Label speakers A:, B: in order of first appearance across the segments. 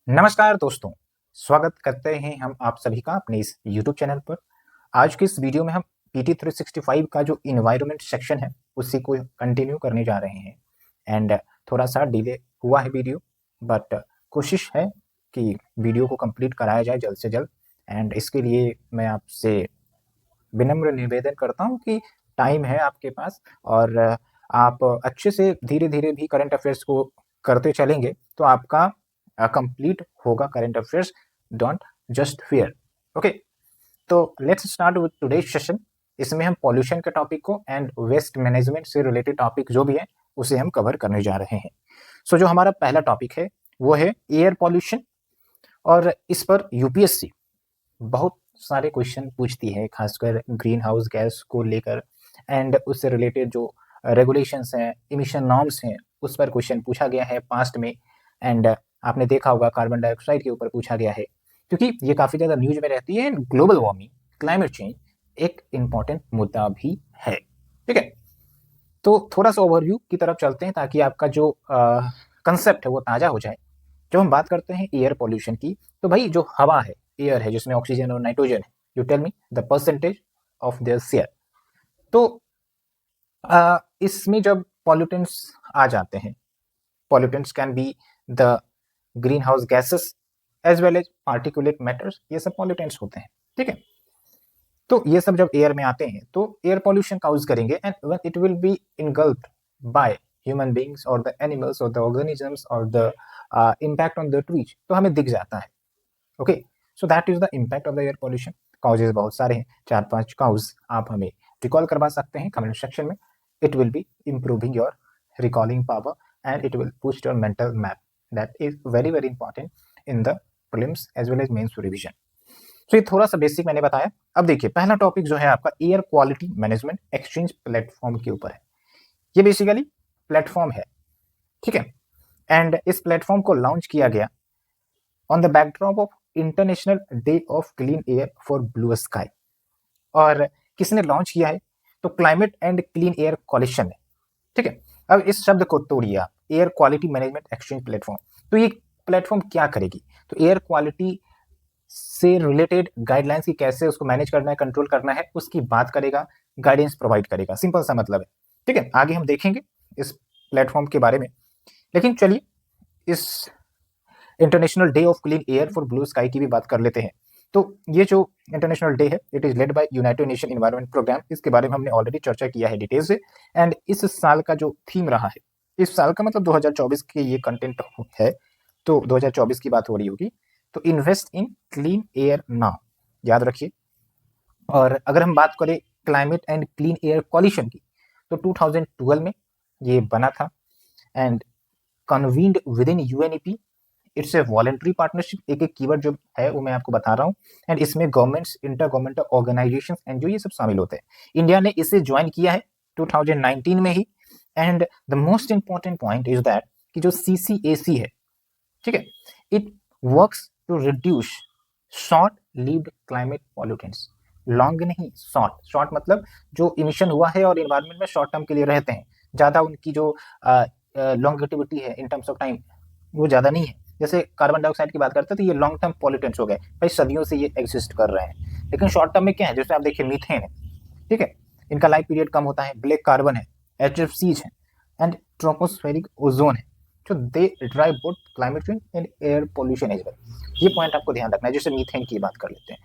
A: नमस्कार दोस्तों, स्वागत करते हैं हम आप सभी का अपने इस यूट्यूब चैनल पर। आज की इस वीडियो में हम पीटी 365 का जो एनवायरनमेंट सेक्शन है, उसी को कंटिन्यू करने जा रहे हैं। एंड थोड़ा-सा डिले हुआ है वीडियो, बट कोशिश है कि वीडियो को कंप्लीट कराया जाए जल्द से जल्द। एंड इसके लिए मैं आपसे विनम्र निवेदन करता हूँ कि टाइम है आपके पास और आप अच्छे से धीरे-धीरे भी करंट अफ़ेयर्स को करते चलेंगे, तो आपका कंप्लीट होगा current affairs. Don't just fear. Okay, तो let's start with today's session. इसमें हम पॉल्यूशन के टॉपिक को एंड वेस्ट मैनेजमेंट से रिलेटेड टॉपिक जो भी है, उसे हम कवर करने जा रहे हैं। सो जो हमारा पहला टॉपिक है, वो है एयर पॉल्यूशन और इस पर यूपीएससी बहुत सारे क्वेश्चन पूछती है, खासकर ग्रीन हाउस गैस को लेकर एंड उससे रिलेटेड जो रेगुलेशंस हैं, इमिशन नॉर्म्स हैं, उस पर क्वेश्चन पूछा गया है पास्ट में। एंड आपने देखा होगा कार्बन डाइऑक्साइड के ऊपर पूछा गया है, क्योंकि ये काफ़ी ज़्यादा न्यूज़ में रहती है। ग्लोबल वार्मिंग, क्लाइमेट चेंज एक इम्पॉर्टेंट मुद्दा भी है। ठीक है? तो थोड़ा-सा ओवरव्यू की तरफ चलते हैं ताकि आपका जो कंसेप्ट है वो ताज़ा हो जाए। जब हम बात करते हैं एयर पॉल्यूशन की, तो भाई जो हवा है, एयर है जिसमें ऑक्सीजन और नाइट्रोजन है, you tell me the percentage of their share. तो इसमें जब पॉल्यूटेंट्स आ जाते हैं, pollutants can be the greenhouse gases as well as particulate matters, ये सब पॉल्यूटेंट्स होते हैं। ठीक है? तो ये सब जब एयर में आते हैं तो एयर पॉल्यूशन काउज करेंगे and when it will B इनगल्फ्ड by human beings और द एनिमल्स और द ऑर्गेनिजम्स और the impact on the trees, तो हमें दिख जाता है। Okay, so that is the impact of the air pollution. Causes बहुत सारे हैं, 4-5 काउज आप हमें रिकॉल करवा सकते हैं कमेंट सेक्शन में। It will be improving your recalling power and it will boost your mental map. That is very very important in the prelims as well as mains revision. तो ये थोड़ा सा बेसिक मैंने बताया। अब देखिए पहला टॉपिक जो है आपका air quality management exchange platform के ऊपर है। ये बेसिकली प्लेटफॉर्म है, ठीक है? एंड इस प्लेटफॉर्म को लॉन्च किया गया on the backdrop of international day of clean air for blue sky. और किसने लॉन्च किया है? तो climate and clean air coalition है। ठीक है? अब इस शब्द को तोड़िए आप, air quality management exchange platform. तो ये प्लेटफॉर्म क्या करेगी? तो एयर क्वालिटी से रिलेटेड गाइडलाइंस की कैसे उसको मैनेज करना है, कंट्रोल करना है, उसकी बात करेगा, गाइडेंस प्रोवाइड करेगा। सिंपल सा मतलब है। ठीक है? आगे हम देखेंगे इस प्लेटफॉर्म के बारे में। लेकिन चलिए इस international day of clean air for blue sky की भी बात कर लेते हैं। तो ये जो इंटरनेशनल डे है, it is led by United Nation environment programme. इसके बारे में हमने ऑलरेडी चर्चा किया है डिटेल से। एंड इस साल का जो थीम रहा है, इस साल का मतलब 2024 के ये कंटेंट है, तो 2024 की बात हो रही होगी। तो invest in clean air now, याद रखिए। और अगर हम बात करें climate and clean air coalition की, तो 2012 में ये बना था and convened with in UNEP. It's a voluntary partnership. एक एक कीवर्ड जो है वो मैं आपको बता रहा हूँ। एंड इसमें governments, intergovernmental organisation and जो ये सब शामिल होते हैं। इंडिया ने इसे ज्वाइन किया है 2019 में ही। And the most important point is that कि जो CCAC है, ठीक है, it works to reduce short lived climate pollutants. Long नहीं, शॉर्ट। शॉर्ट मतलब जो इमिशन हुआ है और इन्वायरमेंट में शॉर्ट टर्म के लिए रहते हैं, ज़्यादा उनकी जो लॉन्गेटिविटी है इन टर्म्स ऑफ टाइम, वो ज़्यादा नहीं है। जैसे कार्बन डाइऑक्साइड की बात करते हैं तो ये लॉन्ग टर्म पॉल्यूटेंट्स हो गए, भाई सदियों से ये एग्जिस्ट कर रहे हैं। लेकिन शॉर्ट टर्म में क्या है, जैसे आप देखिए मीथेन है, ठीक है, इनका लाइफ पीरियड कम होता है। ब्लैक कार्बन है, HFCs है एंड ट्रोपोस्फेरिक ओजोन है, जो they drive both climate change and air pollution as well. ये पॉइंट आपको ध्यान रखना है। जैसे मीथेन की बात कर लेते हैं,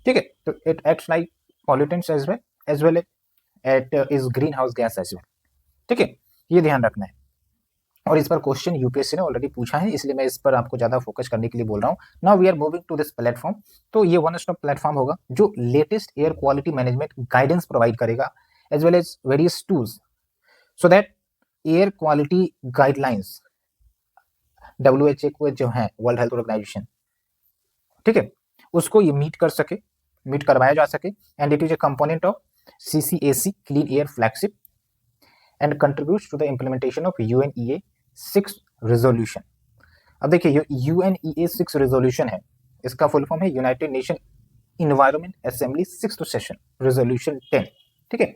A: ठीक है, तो it acts like pollutants as well it is greenhouse gas as well. ठीक है, ये ध्यान रखना है। और इस पर क्वेश्चन यूपीएससी ने ऑलरेडी पूछा है, इसलिए मैं इस पर आपको ज्यादा फोकस करने के लिए बोल रहा हूँ। Now we are moving to this platform. तो ये वन स्टॉप प्लेटफॉर्म होगा जो latest air quality management guidance provide करेगा as well as various tools, so that air quality guidelines WHO जो है, वर्ल्ड हेल्थ ऑर्गेनाइजेशन, ठीक है, उसको ये मीट कर सके, मीट करवाया जा सके। And it is a component of CCAC clean air flagship and contributes to the implementation of UNEA 6 resolution. अब देखिए UNEA 6 रेजोल्यूशन है, इसका फुल फॉर्म है United Nation environment assembly 6th session resolution 10। ठीक है,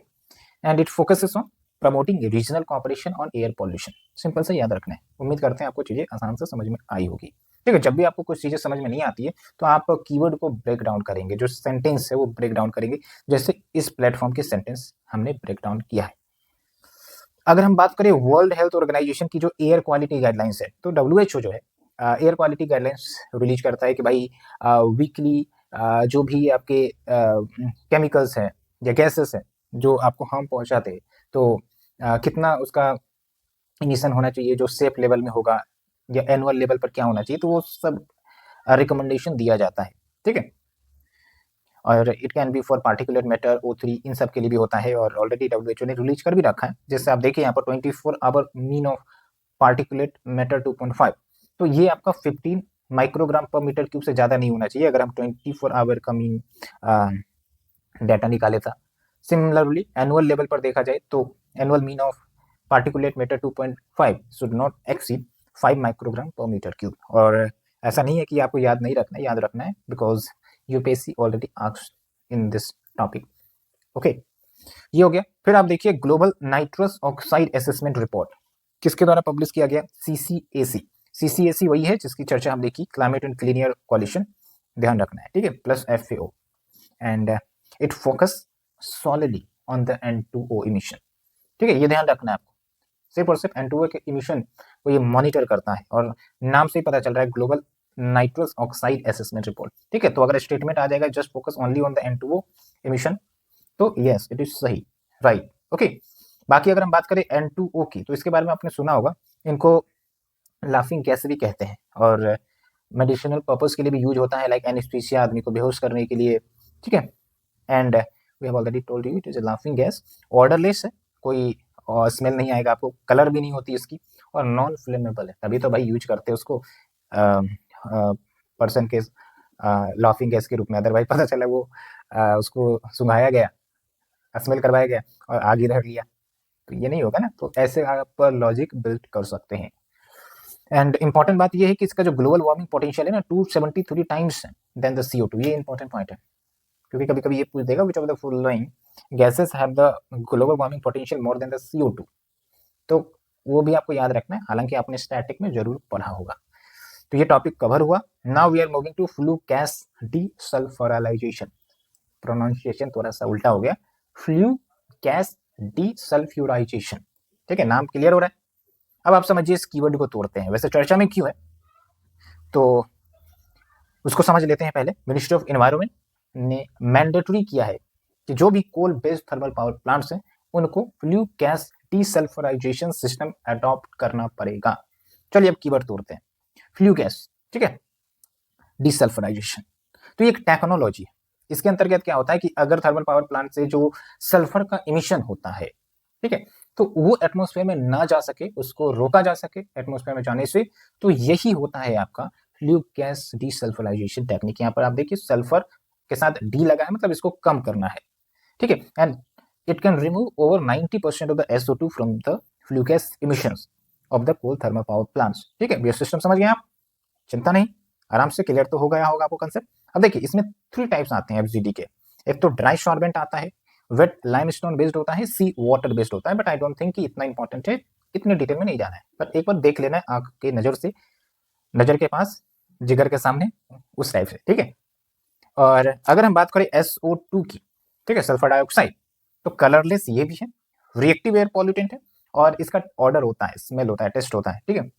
A: and it focuses on promoting regional cooperation on air pollution. Simple से याद रखना है। उम्मीद करते हैं आपको चीजें आसान से समझ में आई होगी। ठीक है, जब भी आपको कुछ चीजें समझ में नहीं आती है तो आप कीवर्ड को ब्रेक डाउन करेंगे, जो सेंटेंस है वो ब्रेक डाउन करेंगे, जैसे इस प्लेटफॉर्म के सेंटेंस हमने ब्रेक डाउन किया है। अगर हम बात करें वर्ल्ड हेल्थ ऑर्गेनाइजेशन की जो एयर क्वालिटी गाइडलाइंस है, तो WHO जो है एयर क्वालिटी गाइडलाइंस रिलीज करता है कि भाई वीकली जो भी आपके केमिकल्स हैं या गैसेस हैं जो आपको हार्म पहुंचाते हैं, तो कितना उसका इमिशन होना चाहिए जो सेफ लेवल में होगा, या एनुअल लेवल पर क्या होना चाहिए, तो वो सब रिकमेंडेशन दिया जाता है। ठीक है, और it can B for particular matter O3, इन सब के लिए भी होता है, और ऑलरेडी WHO ने रिलीज कर भी रखा है। जैसे आप देखिए यहाँ पर 24 hour mean of particulate matter 2.5, तो ये आपका 15 माइक्रोग्राम पर मीटर क्यूब से ज़्यादा नहीं होना चाहिए अगर हम 24 आवर का मीन डाटा निकाले था। सिमिलरली एनुअल लेवल पर देखा जाए तो annual mean of particulate matter 2.5 should not exceed 5 microgram पर मीटर क्यूब। और ऐसा नहीं है कि आपको याद नहीं रखना है, याद रखना है, because UPSC already asked in this topic. Okay, ये हो गया। फिर आप देखिए global nitrous oxide assessment report किसके द्वारा पब्लिश किया गया? CCAC। CCAC वही है जिसकी चर्चा हम देखी, climate and clean air coalition, ध्यान रखना है, ठीक है, plus FAO, and it focus solidly on the N2O emission. ठीक है, ये ध्यान रखना है आपको, सिर्फ और सिर्फ N2O के इमिशन को ये मॉनिटर करता है, और नाम से ही पता चल रहा है global nitrous oxide assessment report. ठीक है, तो अगर स्टेटमेंट आ जाएगा just focus only on the N2O emission, तो यस इट इज सही, राइट। ओके, बाकी अगर हम बात करें N2O की, तो इसके बारे में आपने सुना होगा, इनको लाफिंग गैस भी कहते हैं, और मेडिसिनल पर्पस के लिए भी यूज होता है, लाइक एनेस्थीसिया, आदमी को बेहोश करने के लिए। ठीक है, and we have already told you it is a laughing gas, odourless है, कोई स्मेल नहीं आएगा आपको, कलर भी नहीं होती इसकी, और नॉन फ्लेमेबल है, तभी तो भाई यूज करते हैं उसको पर्सन के लाफिंग गैस के रूप में। अदरवाइज पता चला वो उसको सुंघाया गया, स्मेल करवाया गया और आग ही रह गया, तो ये नहीं होगा ना। तो ऐसे आप लॉजिक बिल्ड कर सकते हैं। एंड इंपॉर्टेंट बात ये है कि इसका जो ग्लोबल वार्मिंग पोटेंशियल है ना 273 टाइम्स देन द CO2, ये इंपॉर्टेंट पॉइंट है, क्योंकि कभी कभी ये पूछ देगा which of the following gases have the global warming potential more than the CO2, तो वो भी आपको याद रखना है, हालांकि आपने स्टैटिक में जरूर पढ़ा होगा। तो ये टॉपिक कवर हुआ। Now we are moving to flue gas desulphurisation, pronunciation थोड़ा सा उल्टा हो गया, फ्लू गैस डीसल्फ्यूराइजेशन। ठीक है, नाम क्लियर हो रहा है। अब आप समझिए इस कीवर्ड को तोड़ते हैं, वैसे चर्चा में क्यों है तो उसको समझ लेते हैं पहले। मिनिस्ट्री ऑफ एनवायरनमेंट ने मैंडेटरी किया है कि जो भी coal based thermal power plants हैं उनको flue gas desulphurisation system adopt करना पड़ेगा। चलिए अब कीवर्ड तोड़ते हैं, फ्लू गैस, ठीक है, डीसल्फ्यूराइजेशन, तो ये एक टेक्नोलॉजी है। इसके अंतर्गत क्या होता है कि अगर थर्मल पावर प्लांट से जो सल्फर का इमिशन होता है, ठीक है, तो वो एटमॉस्फेयर में ना जा सके, उसको रोका जा सके एटमॉस्फेयर में जाने से, तो यही होता है आपका फ्लू गैस डीसल्फ्यूराइजेशन टेक्निक। यहाँ पर आप देखिए सल्फर के साथ डी लगा है, मतलब इसको कम करना है। ठीक है, and it can remove over 90% of the SO2 from the flue gas emissions of the coal thermal power plants. ठीक है, ये सिस्टम समझ गए आप, चिंता नहीं, आराम से क्लियर तो हो गया होगा आपको कंसेप्ट। अब देखिए इसमें 3 टाइप्स आते हैं FGD के, एक तो ड्राई सॉर्बेंट आता है, वेट लाइमस्टोन बेस्ड होता है, सी वाटर बेस्ड होता है, बट आई डोंट थिंक कि इतना इंपॉर्टेंट है, इतने डिटेल में नहीं जाना है, पर एक बार देख लेना है आंख के नजर से, नजर के पास, जिगर के सामने, उस टाइप से। ठीक है, और अगर हम बात करें SO2 की, ठीक है, सल्फर डाइऑक्साइड, तो कलरलेस ये भी है, रिएक्टिव एयर पॉल्यूटेंट है, और इसका ऑर्डर होता है, स्मेल होता है, टेस्ट होता है। ठीक है,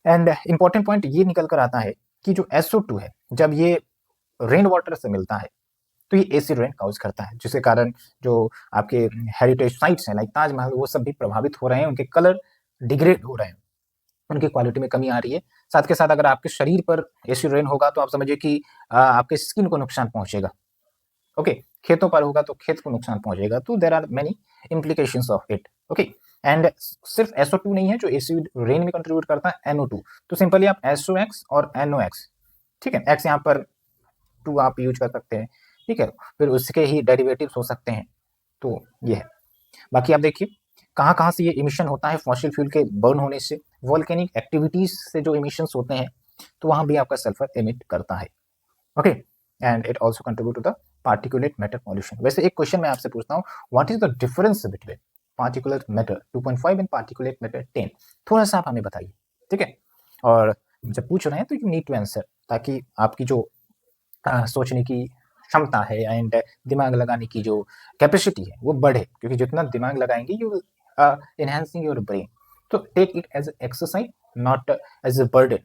A: एंड इंपॉर्टेंट पॉइंट ये निकल कर आता है कि जो SO2 है जब ये रेन वाटर से मिलता है तो ये एसिड रेन काउज करता है, जिसके कारण जो आपके हेरिटेज साइट्स हैं लाइक ताजमहल, वो सब भी प्रभावित हो रहे हैं, उनके कलर डिग्रेड हो रहे हैं, उनकी क्वालिटी में कमी आ रही है। साथ के साथ अगर आपके शरीर पर एसिड रेन होगा तो आप समझिए कि आपके स्किन को नुकसान पहुंचेगा। ओके, खेतों पर होगा तो खेत को नुकसान पहुंचेगा, तो there are many implications of it. Okay, and सिर्फ SO2 नहीं है जो एसिड रेन में कंट्रीब्यूट करता है, NO2, तो सिंपली आप SOX और NOX, ठीक है, X यहाँ पर 2 आप यूज कर सकते हैं, ठीक है, फिर उसके ही डेरिवेटिव्स हो सकते हैं, तो ये है। बाकी आप देखिए कहाँ कहाँ से ये इमिशन होता है, फॉसिल फ्यूल के बर्न होने से, वोल्केनिक एक्टिविटीज से जो इमिशंस होते हैं, तो वहां भी आपका सल्फर एमिट करता है। Okay, and it also contribute to the particulate matter pollution. वैसे एक क्वेश्चन मैं आपसे पूछता हूँ, what is the difference between particulate matter 2.5 and particulate matter 10, थोड़ा सा आप हमें बताइए। ठीक है, और जब पूछ रहे हैं तो यू नीड टू आंसर, ताकि आपकी जो सोचने की क्षमता है एंड दिमाग लगाने की जो कैपेसिटी है वो बढ़े, क्योंकि जितना दिमाग लगाएंगे यू एनहांसिंग योर ब्रेन। तो take it as exercise, not as a burden,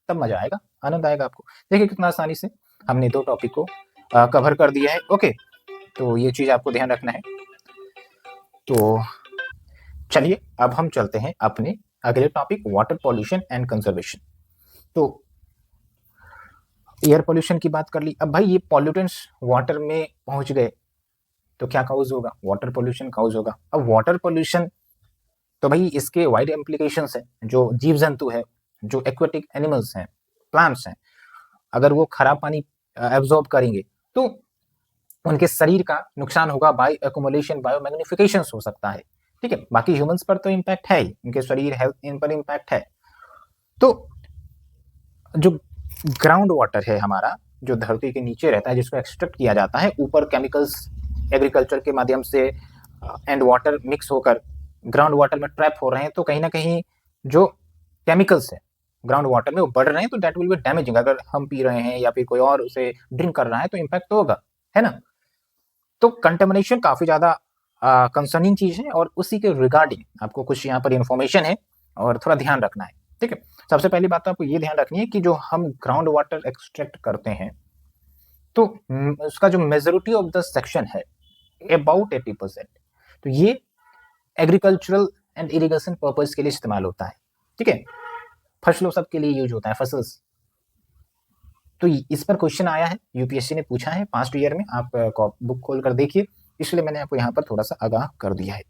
A: तब मजा आएगा, आनंद आएगा आपको। देखिए कितना आसानी से हमने 2 टॉपिक को कवर कर दिया है। ओके, तो ये चीज आपको ध्यान रखना है। तो चलिए अब हम चलते हैं अपने अगले topic, water pollution and conservation. तो एयर पॉल्यूशन की बात कर ली। अब भाई ये पॉल्यूटेंट्स वाटर में पहुंच गए तो क्या काउज होगा? वाटर पॉल्यूशन काउज होगा। अब वाटर पॉल्यूशन तो भाई इसके वाइड इम्प्लीकेशंस है। जो जीव जंतु है, जो एक्वेटिक एनिमल्स हैं, प्लांट्स हैं, अगर वो खराब पानी एब्जॉर्ब करेंगे तो उनके शरीर का नुकसान होगा, बायो एक्युमुलेशन, बायो मैग्निफिकेशन हो सकता है। ठीक है, बाकी ह्यूमंस पर तो इम्पैक्ट है ही, उनके शरीर हेल्थ इन पर इम्पैक्ट है। तो जो ग्राउंड वाटर है हमारा, जो धरती के नीचे रहता है, जिसको एक्सट्रैक्ट किया जाता है, ऊपर केमिकल्स एग्रीकल्चर के माध्यम से एंड वाटर मिक्स होकर ग्राउंड वाटर में ट्रैप हो रहे हैं, तो कहीं ना कहीं जो केमिकल्स है ग्राउंड वाटर में वो बढ़ रहे हैं, तो दैट विल बी डैमेजिंग। अगर हम पी रहे हैं या फिर कोई और उसे ड्रिंक कर रहा है तो इम्पैक्ट तो होगा, है ना। तो कंटेमिनेशन काफी ज्यादा कंसर्निंग चीज है, और उसी के रिगार्डिंग आपको कुछ यहाँ पर इंफॉर्मेशन है और थोड़ा ध्यान रखना है। ठीक है, सबसे पहली बात तो आपको ये ध्यान रखनी है कि जो हम ग्राउंड वाटर एक्सट्रैक्ट करते हैं, तो उसका जो मेजोरिटी ऑफ द सेक्शन है, अबाउट 80%, तो ये एग्रीकल्चरल एंड इरिगेशन पर्पज के लिए इस्तेमाल होता है। ठीक है, फसलों सब के लिए यूज होता है, फसल्स। तो इस पर क्वेश्चन आया है, यूपीएससी ने पूछा है पास्ट ईयर में, आप बुक खोल कर देखिए, इसलिए मैंने आपको यहाँ पर थोड़ा सा आगाह कर दिया है।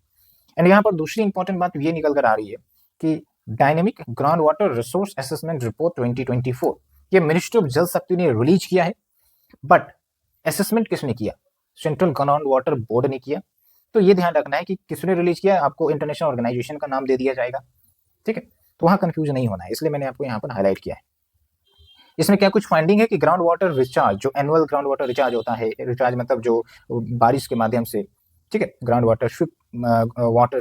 A: एंड यहाँ पर दूसरी इंपॉर्टेंट बात ये निकल कर आ रही है कि dynamic ground water resource assessment report 2024 ये मिनिस्ट्री ऑफ जल शक्ति ने रिलीज किया है, बट असेसमेंट किसने किया? सेंट्रल ग्राउंड वाटर बोर्ड ने किया। तो ये ध्यान रखना है कि किसने रिलीज किया, आपको इंटरनेशनल ऑर्गेनाइजेशन का नाम दे दिया जाएगा। ठीक है, तो वहां कंफ्यूज नहीं होना है, इसलिए मैंने आपको यहाँ पर हाईलाइट किया है। इसमें क्या कुछ फाइंडिंग है कि ग्राउंड वाटर रिचार्ज, जो एनुअल ग्राउंड वाटर रिचार्ज होता है, रिचार्ज मतलब जो बारिश के माध्यम से, ठीक है, ग्राउंड वाटर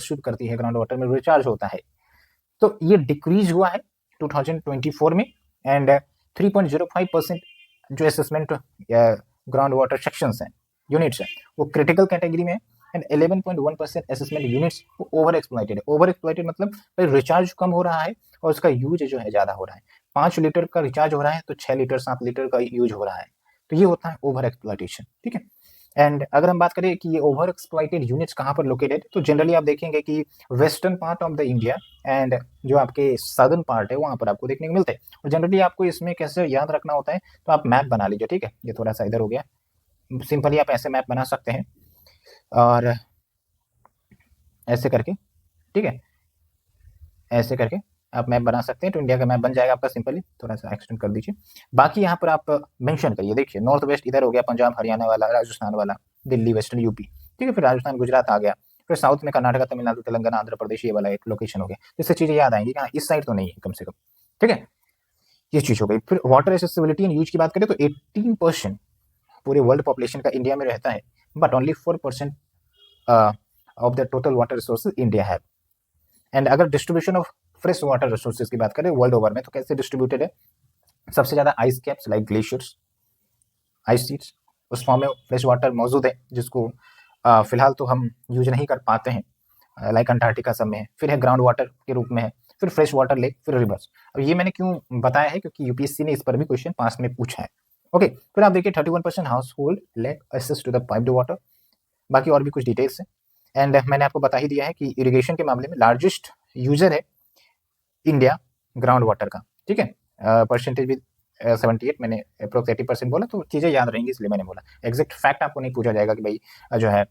A: शिप करती है, ग्राउंड वाटर में रिचार्ज होता है, तो ये डिक्रीज हुआ है 2024 में। एंड 3.05% जो असेसमेंट ग्राउंड वाटर सेक्शंस हैं, यूनिट्स हैं, वो क्रिटिकल कैटेगरी में है। एंड 11.1% असेसमेंट यूनिट्स वो ओवर एक्सप्लॉइटेड है। ओवर एक्सप्लॉइटेड मतलब रिचार्ज कम हो रहा है और उसका यूज जो है ज्यादा हो रहा है। 5 लीटर का रिचार्ज हो रहा है तो 6 लीटर 7 लीटर का यूज हो रहा है, तो ये होता है ओवर एक्सप्लॉइटेशन। ठीक है, एंड अगर हम बात करें कि ये ओवर एक्सप्लॉइटेड यूनिट्स कहाँ पर लोकेटेड, तो जनरली आप देखेंगे कि western part of the India and जो आपके सदर्न पार्ट है वहाँ पर आपको देखने को मिलते हैं। और जनरली आपको इसमें कैसे याद रखना होता है, तो आप मैप बना लीजिए। ठीक है, ये थोड़ा सा इधर हो गया, सिंपली आप ऐसे मैप बना सकते हैं और ऐसे करके, ठीक है, ऐसे करके आप मैप बना सकते हैं, तो इंडिया का मैप बन जाएगा आपका सिंपली। थोड़ा सा एक्सटेंड कर दीजिए, बाकी यहाँ पर आप मेंशन करिए। देखिए नॉर्थ वेस्ट इधर हो गया, पंजाब हरियाणा वाला, राजस्थान वाला, दिल्ली, वेस्टर्न यूपी, ठीक है, फिर राजस्थान गुजरात आ गया, फिर साउथ में कर्नाटका, तमिलनाडु, तेलंगाना, आंध्र प्रदेश, ये वाला एक लोकेशन हो गया। इससे चीजें याद आएंगी कि हाँ इस साइड तो नहीं है कम से कम। ठीक है, ये चीज हो गई। फिर वाटर एसेसिबिलिटी एंड यूज की बात करें तो 18% पूरे वर्ल्ड पॉपुलेशन का इंडिया में रहता है, but only 4% of the total water resources India है। एंड अगर distribution of fresh water resources की बात करें वर्ल्ड ओवर में, तो कैसे डिस्ट्रीब्यूटेड है? सबसे ज्यादा ice caps like glaciers, ice sheets, उस फॉर्म में फ्रेश वाटर मौजूद है, जिसको फिलहाल तो हम यूज नहीं कर पाते हैं, लाइक अंटार्कटिका सब में है। फिर है ग्राउंड वाटर के रूप में है, फिर फ्रेश वाटर लेक, फिर रिवर्स। अब ये मैंने क्यों बताया है, क्योंकि यूपीएससी ने इस पर भी क्वेश्चन पास्ट में पूछा है। ओके, फिर आप देखिए 31% household lack access to the piped water, बाकी और भी कुछ डिटेल्स है। एंड मैंने आपको बता ही दिया है कि इरिगेशन के मामले में लार्जेस्ट यूजर है इंडिया ग्राउंड वाटर का। ठीक है, परसेंटेज भी 78, मैंने अप्रोक्स 80% बोला, तो चीज़ें याद रहेंगी इसलिए मैंने बोला। एग्जैक्ट फैक्ट आपको नहीं पूछा जाएगा कि भाई जो है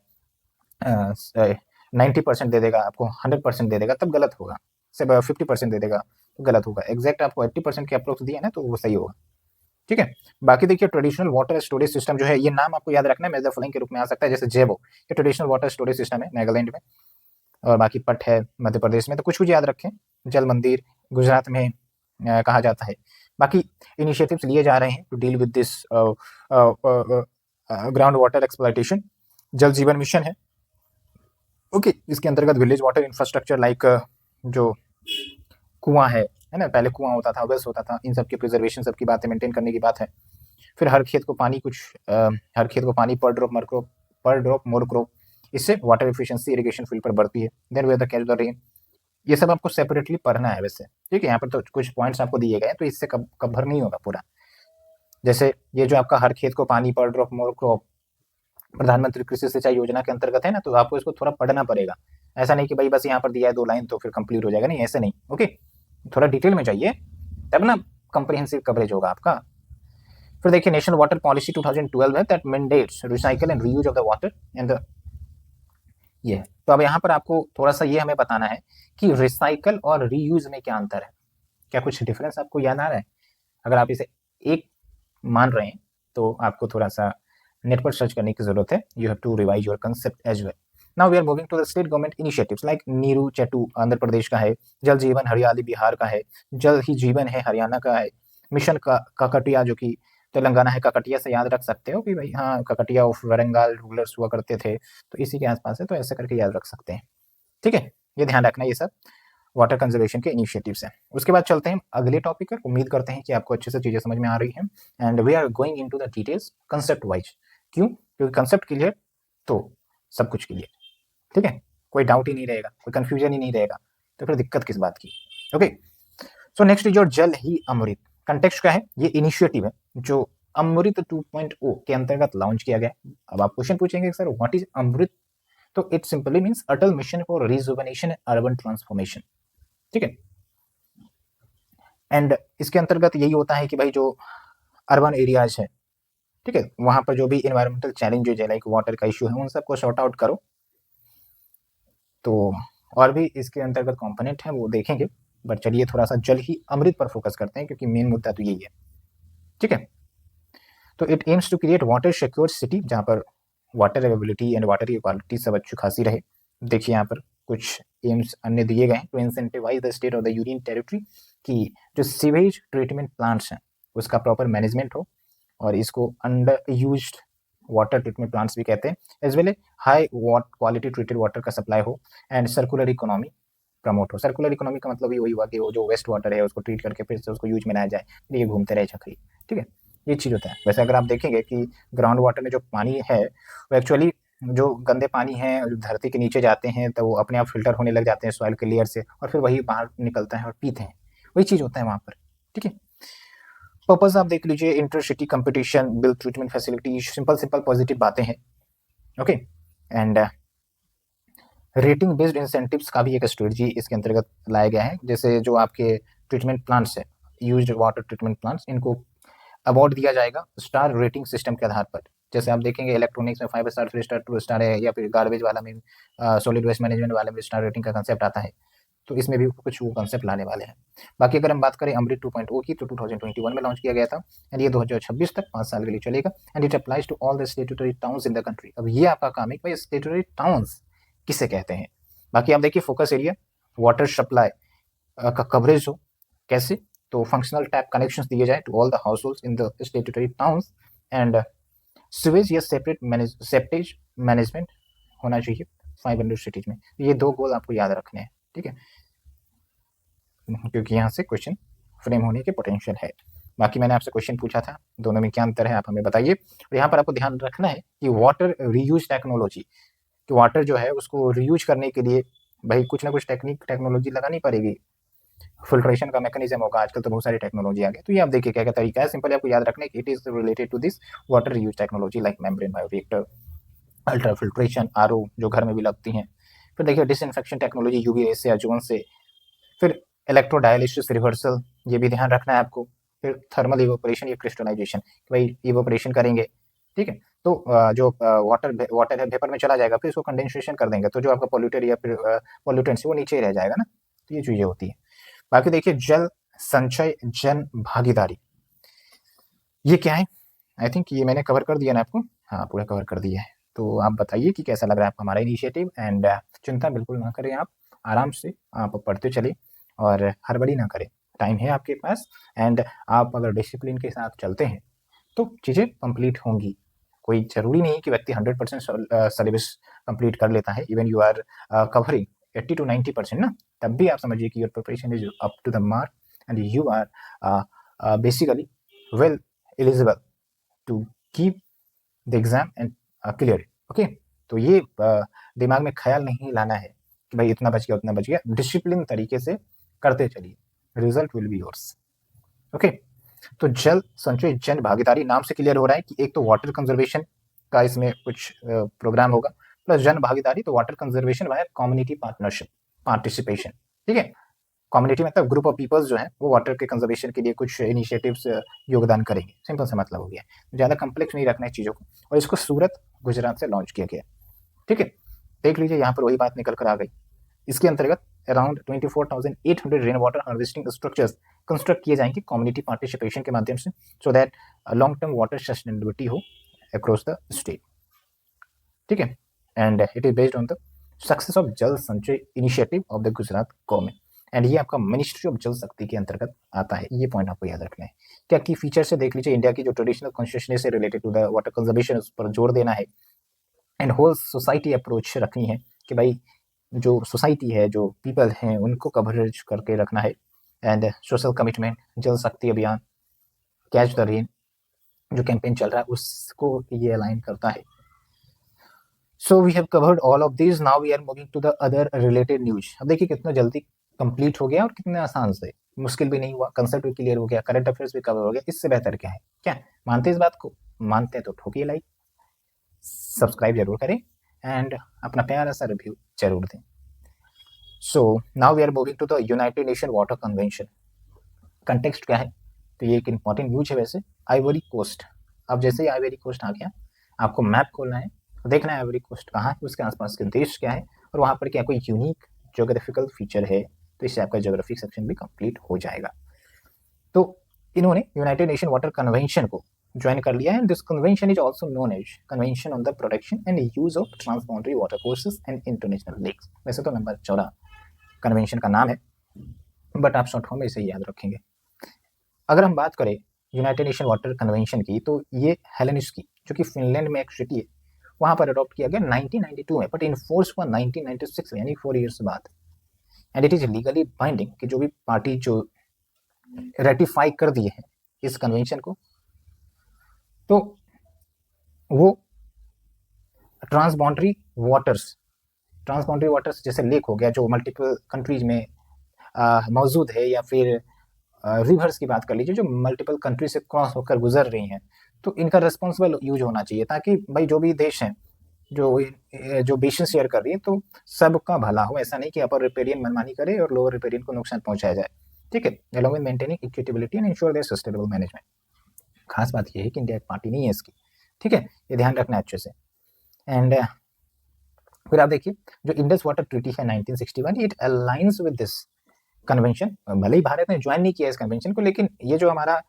A: 90% दे देगा आपको, 100% दे देगा तब गलत होगा, सिर्फ 50% दे देगा तो गलत होगा। एग्जैक्ट आपको 80% के अप्रोक्स दिया ना, तो वो सही होगा। ठीक है, बाकी देखिए ट्रेडिशनल वाटर स्टोरेज सिस्टम जो है, ये नाम आपको याद रखना है, मेजर फ्लोइंग के रूप में आ सकता है, जैसे जेबो, ये ट्रेडिशनल वाटर स्टोरेज सिस्टम है नागालैंड में, और बाकी पट है मध्य प्रदेश में। तो कुछ कुछ याद रखें, जल मंदिर गुजरात में कहा जाता है। बाकी इनिशिएटिव्स लिए जा रहे हैं to deal with this ground water exploitation. Jal Jeevan mission है, ओके, इसके अंतर्गत विलेज वाटर इंफ्रास्ट्रक्चर लाइक जो कुआं है, है ना, पहले कुआं होता था, वेल्स होता था, इन सब की प्रिजर्वेशन सबकी बातें मेंटेन करने की बात है। फिर हर खेत को पानी पर ड्रॉप मोर क्रॉप, इससे वाटर एफिशिएंसी इरिगेशन फील्ड पर बढ़ती है। Then way the catch the rain, ये सब आपको सेपरेटली पढ़ना है वैसे, ठीक है। यहाँ पर तो कुछ पॉइंट्स आपको दिए गए हैं, तो इससे कवर नहीं होगा पूरा। जैसे ये जो आपका हर खेत को पानी पर ड्रॉप मोर क्रॉप प्रधानमंत्री कृषि सिंचाई योजना के अंतर्गत है ना, तो आपको इसको थोड़ा पढ़ना पड़ेगा। ऐसा नहीं कि भाई बस यहाँ पर दिया है 2 लाइन तो फिर कंप्लीट हो जाएगा, नहीं ऐसे नहीं, ओके। थोड़ा डिटेल में जाइए, तब ना कंप्रिहेंसिव कवरेज होगा आपका। फिर देखिए नेशनल वाटर पॉलिसी 2012 है that mandates recycle and reuse of the water and ये। तो अब यहाँ पर आपको थोड़ा सा ये हमें बताना है कि रिसाइकल और रीयूज में क्या अंतर है, क्या कुछ डिफरेंस आपको याद आ रहा है? अगर आप इसे एक मान रहे हैं तो आपको थोड़ा सा नेट पर सर्च करने की जरूरत है। You have to revise your concept as well. Now we are moving to the state government initiatives like Neeru Chettu Andhra Pradesh का है, जल जीवन हरियाली बिहार का है, जल ही जीवन है हरियाणा का है, मिशन का काकटिया जो कि तेलंगाना है। काकटिया से याद रख सकते हो कि भाई हाँ काकटिया ऑफ वरंगल रूलर्स हुआ करते थे, तो इसी के आसपास है, तो ऐसे करके याद रख सकते हैं, ठीक है। ये ध्यान रखना, ये सब वाटर कंजर्वेशन के इनिशिएटिव्स हैं। उसके बाद चलते हैं अगले टॉपिक पर। उम्मीद करते हैं कि आपको अच्छे से चीजें समझ में आ रही हैं and we are going into the details concept wise. क्यों? क्योंकि कंसेप्ट क्लियर तो सब कुछ क्लियर, ठीक है। कोई डाउट ही नहीं रहेगा, कोई कंफ्यूजन ही नहीं रहेगा, तो फिर दिक्कत किस बात की, okay. So next is your जल ही अमृत। कंटेक्स्ट क्या है? ये इनिशिएटिव है जो अमृत 2.0 के अंतर्गत लॉन्च किया गया। अब आप क्वेश्चन पूछेंगे सर व्हाट इज अमृत, तो it simply means Atal mission for rejuvenation and urban transformation, ठीक है। एंड इसके अंतर्गत यही होता है कि भाई जो अर्बन एरियाज है, ठीक है, वहां पर जो भी इन्वायरमेंटल चैलेंजेज है लाइक वाटर का इश्यू है, उन सबको सॉर्ट आउट करो। तो और भी इसके अंतर्गत कंपोनेंट है वो देखेंगे, बट चलिए थोड़ा सा जल ही अमृत पर फोकस करते हैं क्योंकि मेन मुद्दा तो यही है, ठीक है। तो it aims to create water secure city जहाँ पर water availability and water equality सब अच्छी खासी रहे। देखिए यहाँ पर कुछ एम्स अन्य दिए गए हैं। To incentivise the state of the union territory की जो सीवेज ट्रीटमेंट प्लांट्स हैं उसका प्रॉपर मैनेजमेंट हो, और इसको under used water treatment plants भी कहते हैं, as well high quality treated water का सप्लाई हो एंड सर्कुलर इकोनॉमी प्रमोट हो। सर्कुलर इकोनॉमी का मतलब ही वही हुआ कि वो जो वेस्ट वाटर है उसको ट्रीट करके फिर से उसको यूज में लाया जाए, फिर ये घूमते रहे चक्री, ठीक है। ये चीज़ होता है। वैसे अगर आप देखेंगे कि ग्राउंड वाटर में जो पानी है वो एक्चुअली जो गंदे पानी है धरती के नीचे जाते हैं तो वो अपने आप फिल्टर होने लग जाते हैं सॉइल के लेयर से, और फिर वही बाहर निकलता है और पीते हैं, वही चीज़ होता है वहाँ पर, ठीक है। पर्पज आप देख लीजिए, intercity competition, bill treatment facility, simple positive बातें हैं, okay. And rating based incentives का भी एक स्ट्रेटजी इसके अंतर्गत लाया गया है। जैसे जो आपके ट्रीटमेंट प्लांट्स है, यूज्ड वाटर ट्रीटमेंट प्लांट्स, इनको अवार्ड दिया जाएगा स्टार रेटिंग सिस्टम के आधार पर। जैसे आप देखेंगे इलेक्ट्रॉनिक्स में 5 स्टार, 3 स्टार, 2 स्टार है, या फिर गार्बेज वाला में सॉलिड वेस्ट मैनेजमेंट वाले में स्टार रेटिंग का कंसेप्ट आता है, तो इसमें भी कुछ वो कंसेप्ट लाने वाले हैं। बाकी अगर हम बात करें अमृत 2.0 की, तो 2021 में लॉन्च किया गया था एंड ये 2026 तक 5 साल के लिए चलेगा and it applies to all the statutory towns in the country. अब ये आपका काम है कि भाई स्टेट्यूटरी टाउन्स किसे कहते हैं। बाकी आप देखिए फोकस एरिया, वाटर सप्लाई का कवरेज हो, कैसे, तो फंक्शनल टैप कनेक्शंस दिए जाए to all the households in the statutory towns and sewage या सेप्टेज मैनेजमेंट होना चाहिए 500 सिटीज में। ये 2 गोल आपको याद रखने हैं, ठीक है, क्योंकि यहाँ से क्वेश्चन फ्रेम होने के पोटेंशियल है। बाकी मैंने आपसे क्वेश्चन पूछा था दोनों में क्या अंतर है आप हमें बताइए। और यहाँ पर आपको ध्यान रखना है कि वाटर रीयूज टेक्नोलॉजी, कि वाटर जो है उसको रीयूज करने के लिए भाई कुछ ना कुछ टेक्नोलॉजी लगानी पड़ेगी। फिल्ट्रेशन का मैकेनिज्म होगा, आजकल तो बहुत सारी टेक्नोलॉजी आ गई, तो ये आप देखिए क्या क्या तरीका है। सिंपली आपको याद रखना है, it is related to this water reuse technology like membrane bioreactor, ultrafiltration, RO जो घर में भी लगती हैं। फिर देखिए डिसइंफेक्शन टेक्नोलॉजी यूवी रे से, अजून से, फिर इलेक्ट्रोडायलिसिस रिवर्सल, ये भी ध्यान रखना है आपको। फिर थर्मल इवोपरेशन या क्रिस्टलाइजेशन, भाई इवोपरेशन करेंगे, ठीक है, तो जो वाटर है वेपर में चला जाएगा, फिर इसको कंडेंसेशन कर देंगे, तो जो आपका पोल्यूटर या फिर पोल्यूटेंट्स वो नीचे ही रह जाएगा ना, तो ये चीजें होती है। बाकी देखिए जल संचय जन भागीदारी, ये क्या है? आई थिंक ये मैंने कवर कर दिया ना आपको, हाँ पूरा कवर कर दिया है। तो आप बताइए कि कैसा लग रहा है आपको हमारा इनिशिएटिव एंड चिंता बिल्कुल ना करें, आप आराम से आप पढ़ते चले और हड़बड़ी ना करें, टाइम है आपके पास एंड आप अगर डिसिप्लिन के साथ चलते हैं तो चीज़ें कंप्लीट होंगी। कोई ज़रूरी नहीं कि व्यक्ति 100% सिलेबस कंप्लीट कर लेता है। Even you are covering 80 to 90% ना, तब भी आप समझिए कि your preparation is up to the mark and you are basically well eligible to keep the exam and clear it. Okay, तो ये दिमाग में ख्याल नहीं लाना है कि भाई इतना बच गया उतना बच गया, डिसिप्लिन तरीके से करते चलिए, result will be yours. Okay, तो जल संचय जन भागीदारी नाम से क्लियर हो रहा है कि एक तो वाटर कंजर्वेशन का इसमें कुछ प्रोग्राम होगा, प्लस जन भागीदारी, तो water conservation via community partnership participation. ठीक है, कम्युनिटी मतलब ग्रुप ऑफ पीपल्स जो है वो वाटर के कंजर्वेशन के लिए कुछ इनिशिएटिव्स योगदान करेंगे. सिंपल सा मतलब हो गया, ज़्यादा कम्प्लेक्स नहीं रखना है चीज़ों को. और इसको सूरत गुजरात से लॉन्च किया गया. ठीक है, देख लीजिए यहाँ पर वही बात निकल कर आ गई. इसके अंतर्गत around 24,800 rain water harvesting structures construct किए जाएंगे कम्युनिटी पार्टिसिपेशन के माध्यम से, so that long term water sustainability हो अक्रॉस द स्टेट. ठीक है, and it is based on the success of जल संचय initiative of the Gujarat government. And ये आपका मिनिस्ट्री ऑफ जल शक्ति के अंतर्गत आता है. ये पॉइंट आपको याद रखना है. क्या की फीचर से देख लीजिए, इंडिया की जो ट्रेडिशनल कॉन्शियसनेस से related to the water conservation उस पर जोर देना है, एंड होल सोसाइटी अप्रोच रखनी है कि भाई जो सोसाइटी है, जो पीपल हैं, उनको कवरेज करके रखना है. And social commitment, Jal Shakti Abhiyan, catch the rain जो कैंपेन चल रहा है उसको ये अलाइन करता है. So we have covered all of this. Now we are moving to the other related news. अब देखिए कितना जल्दी कंप्लीट हो गया और कितने आसान से, मुश्किल भी नहीं हुआ, कंसेप्ट भी क्लियर हो गया, करंट अफेयर्स भी कवर हो गया. इससे बेहतर क्या है? क्या मानते इस बात को? मानते हैं तो ठोकिए लाइक, सब्सक्राइब जरूर करें एंड अपना प्यारा सा रिव्यू जरूर दें. So now we are moving to the United Nation water convention. Context क्या है? तो ये एक इंपॉर्टेंट न्यूज है. वैसे आइवरी कोस्ट, अब जैसे ही आइवरी कोस्ट आ गया आपको मैप खोलना है, देखना है आइवरी कोस्ट कहाँ है, उसके आसपास के देश क्या है और वहाँ पर क्या कोई यूनिक ज्योग्राफिकल फीचर है, तो इससे आपका ज्योग्राफिक सेक्शन भी कंप्लीट हो जाएगा. तो इन्होंने यूनाइटेड नेशन वाटर कन्वेंशन को ज्वाइन कर लिया है. This convention is also known as convention on the protection and use of transboundary water courses and international lakes. वैसे तो लंबा चौड़ा कन्वेंशन का नाम है, बट आप शॉर्ट फॉर्म में इसे याद रखेंगे. अगर हम बात करें यूनाइटेड नेशन वाटर कन्वेंशन की, तो ये हेलेनिस्की जो कि फिनलैंड में एक सिटी है, वहाँ पर अडॉप्ट किया गया 1992 में, बट इनफोर्स हुआ 1996 में, यानी 4 ईयर्स बाद. And it is legally binding कि जो भी पार्टी जो रेटिफाई कर दिए हैं इस कन्वेंशन को, तो वो ट्रांसबाउंडरी वाटर्स जैसे लेक हो गया जो मल्टीपल कंट्रीज में मौजूद है, या फिर रिवर्स की बात कर लीजिए जो मल्टीपल कंट्री से क्रॉस होकर गुजर रही हैं, तो इनका रिस्पॉन्सिबल यूज होना चाहिए, ताकि भाई जो भी देश हैं जो बेसिन शेयर कर रही है तो सबका भला हो. ऐसा नहीं कि अपर रिपेरियन मनमानी करे और लोअर रिपेरियन को नुकसान पहुंचाया जाए. ठीक है, along with maintaining equitability and ensure their sustainable management. खास बात यह है कि इंडिया एक पार्टी नहीं है इसकी. ठीक है, ये ध्यान रखना है अच्छे से. एंड फिर आप देखिए जो इंडस वाटर ट्रीटी है 1961, it aligns with this convention. भले ही भारत ने ज्वाइन नहीं किया इस कन्वेंशन को, लेकिन ये जो हमारा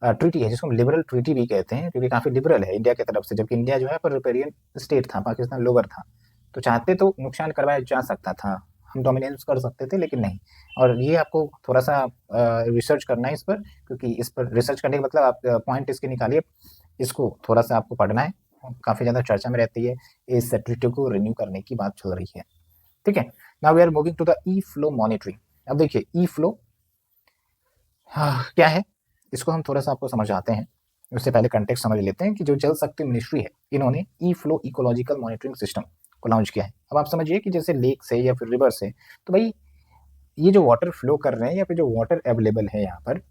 A: ट्रीटी है जिसको हम लिबरल ट्रीटी भी कहते हैं, क्योंकि काफ़ी लिबरल है इंडिया की तरफ से, जबकि इंडिया जो है पर रिपेरियन स्टेट था, पाकिस्तान लोअर था, तो चाहते तो नुकसान करवाया जा सकता था, हम डोमिनेंस कर सकते थे, लेकिन नहीं. और ये आपको थोड़ा सा रिसर्च करना है इस पर, क्योंकि इस पर रिसर्च करने का मतलब आप पॉइंट इसके निकालिए, इसको थोड़ा सा आपको पढ़ना है. काफ़ी ज़्यादा चर्चा में रहती है, इस ट्रीटी को रिन्यू करने की बात चल रही है. ठीक है, now we are moving to the E flow monitoring. अब देखिए ई फ्लो क्या है, इसको हम थोड़ा सा आपको समझ आते हैं. उससे पहले कंटेक्स्ट समझ लेते हैं कि जो जल शक्ति मिनिस्ट्री है, इन्होंने ई फ्लो इकोलॉजिकल मॉनिटरिंग सिस्टम को लॉन्च किया है. अब आप समझिए कि जैसे लेक से या फिर रिवर से, तो भाई ये जो वाटर फ्लो कर रहे हैं या फिर जो वाटर अवेलेबल है यहाँ पर,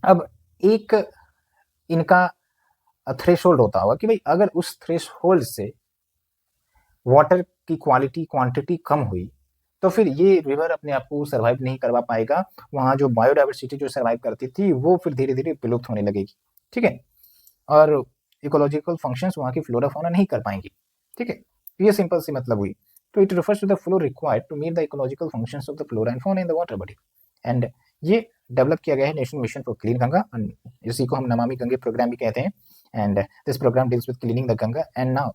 A: अब एक इनका थ्रेशोल्ड होता होगा कि भाई अगर उस थ्रेशोल्ड से वाटर की क्वालिटी क्वांटिटी कम हुई तो फिर ये रिवर अपने आप को सर्वाइव नहीं करवा पाएगा. वहाँ जो बायोडाइवर्सिटी जो सर्वाइव करती थी वो फिर धीरे धीरे विलुप्त होने लगेगी. ठीक है, और इकोलॉजिकल फंक्शंस वहाँ की फ्लोरा फौना नहीं कर पाएंगी. ठीक है, ये सिंपल सी मतलब हुई. तो it refers to the flow required to meet the ecological functions of the flora and fauna in the water body. And ये डेवलप किया गया है National Mission for Clean Ganga, इसी को हम नमामि गंगे प्रोग्राम भी कहते हैं. And this programme deals with cleaning the Ganga and now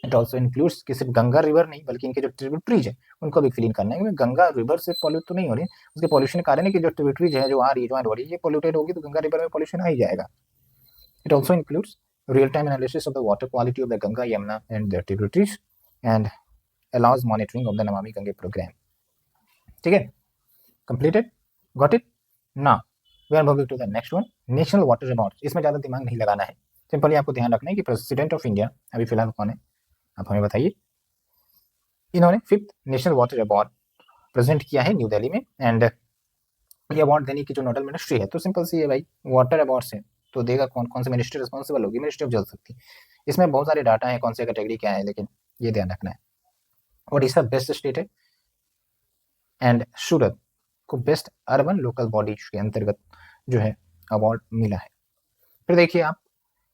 A: it also includes कि सिर्फ गंगा रिवर नहीं बल्कि इनके जो ट्रिब्यूटरीज है उनको भी क्लीन करना है, क्योंकि गंगा रिवर से पॉल्यूट तो नहीं हो रही, उसके पॉल्यूशन के कारण है कि जो ट्रिब्यूटरीज है जो आ रही है ज्वाइन हो रही है, ये पॉल्यूटेड होगी तो गंगा रिवर में पॉल्यूशन आ ही जाएगा. It also includes real time analysis of the water quality of the Ganga Yamuna and their tributaries and allows monitoring of the Namami Gange program. ठीक है, completed, got it. Now we are moving to the next one, national water award. इसमें ज़्यादा दिमाग नहीं लगाना है, simply आपको ध्यान रखना है कि प्रेसिडेंट ऑफ इंडिया अभी फिलहाल कौन है, आप हमें बताइए। इन्होंने 5th national water award present किया है न्यू दिल्ली में, एंड ये अवार्ड देने की जो नोडल मिनिस्ट्री है, तो सिंपल सी है भाई, वाटर अवार्ड से तो देगा कौन, कौन सा मिनिस्ट्री रिस्पॉन्सिबल होगी, मिनिस्ट्री ऑफ जल शक्ति। इसमें बहुत सारे डाटा है, कौन से कैटेगरी क्या है, लेकिन ये ध्यान रखना है। ओडिशा बेस्ट स्टेट है, एंड सूरत को बेस्ट अर्बन लोकल बॉडी के अंतर्गत जो है अवार्ड मिला है। फिर देखिए आप,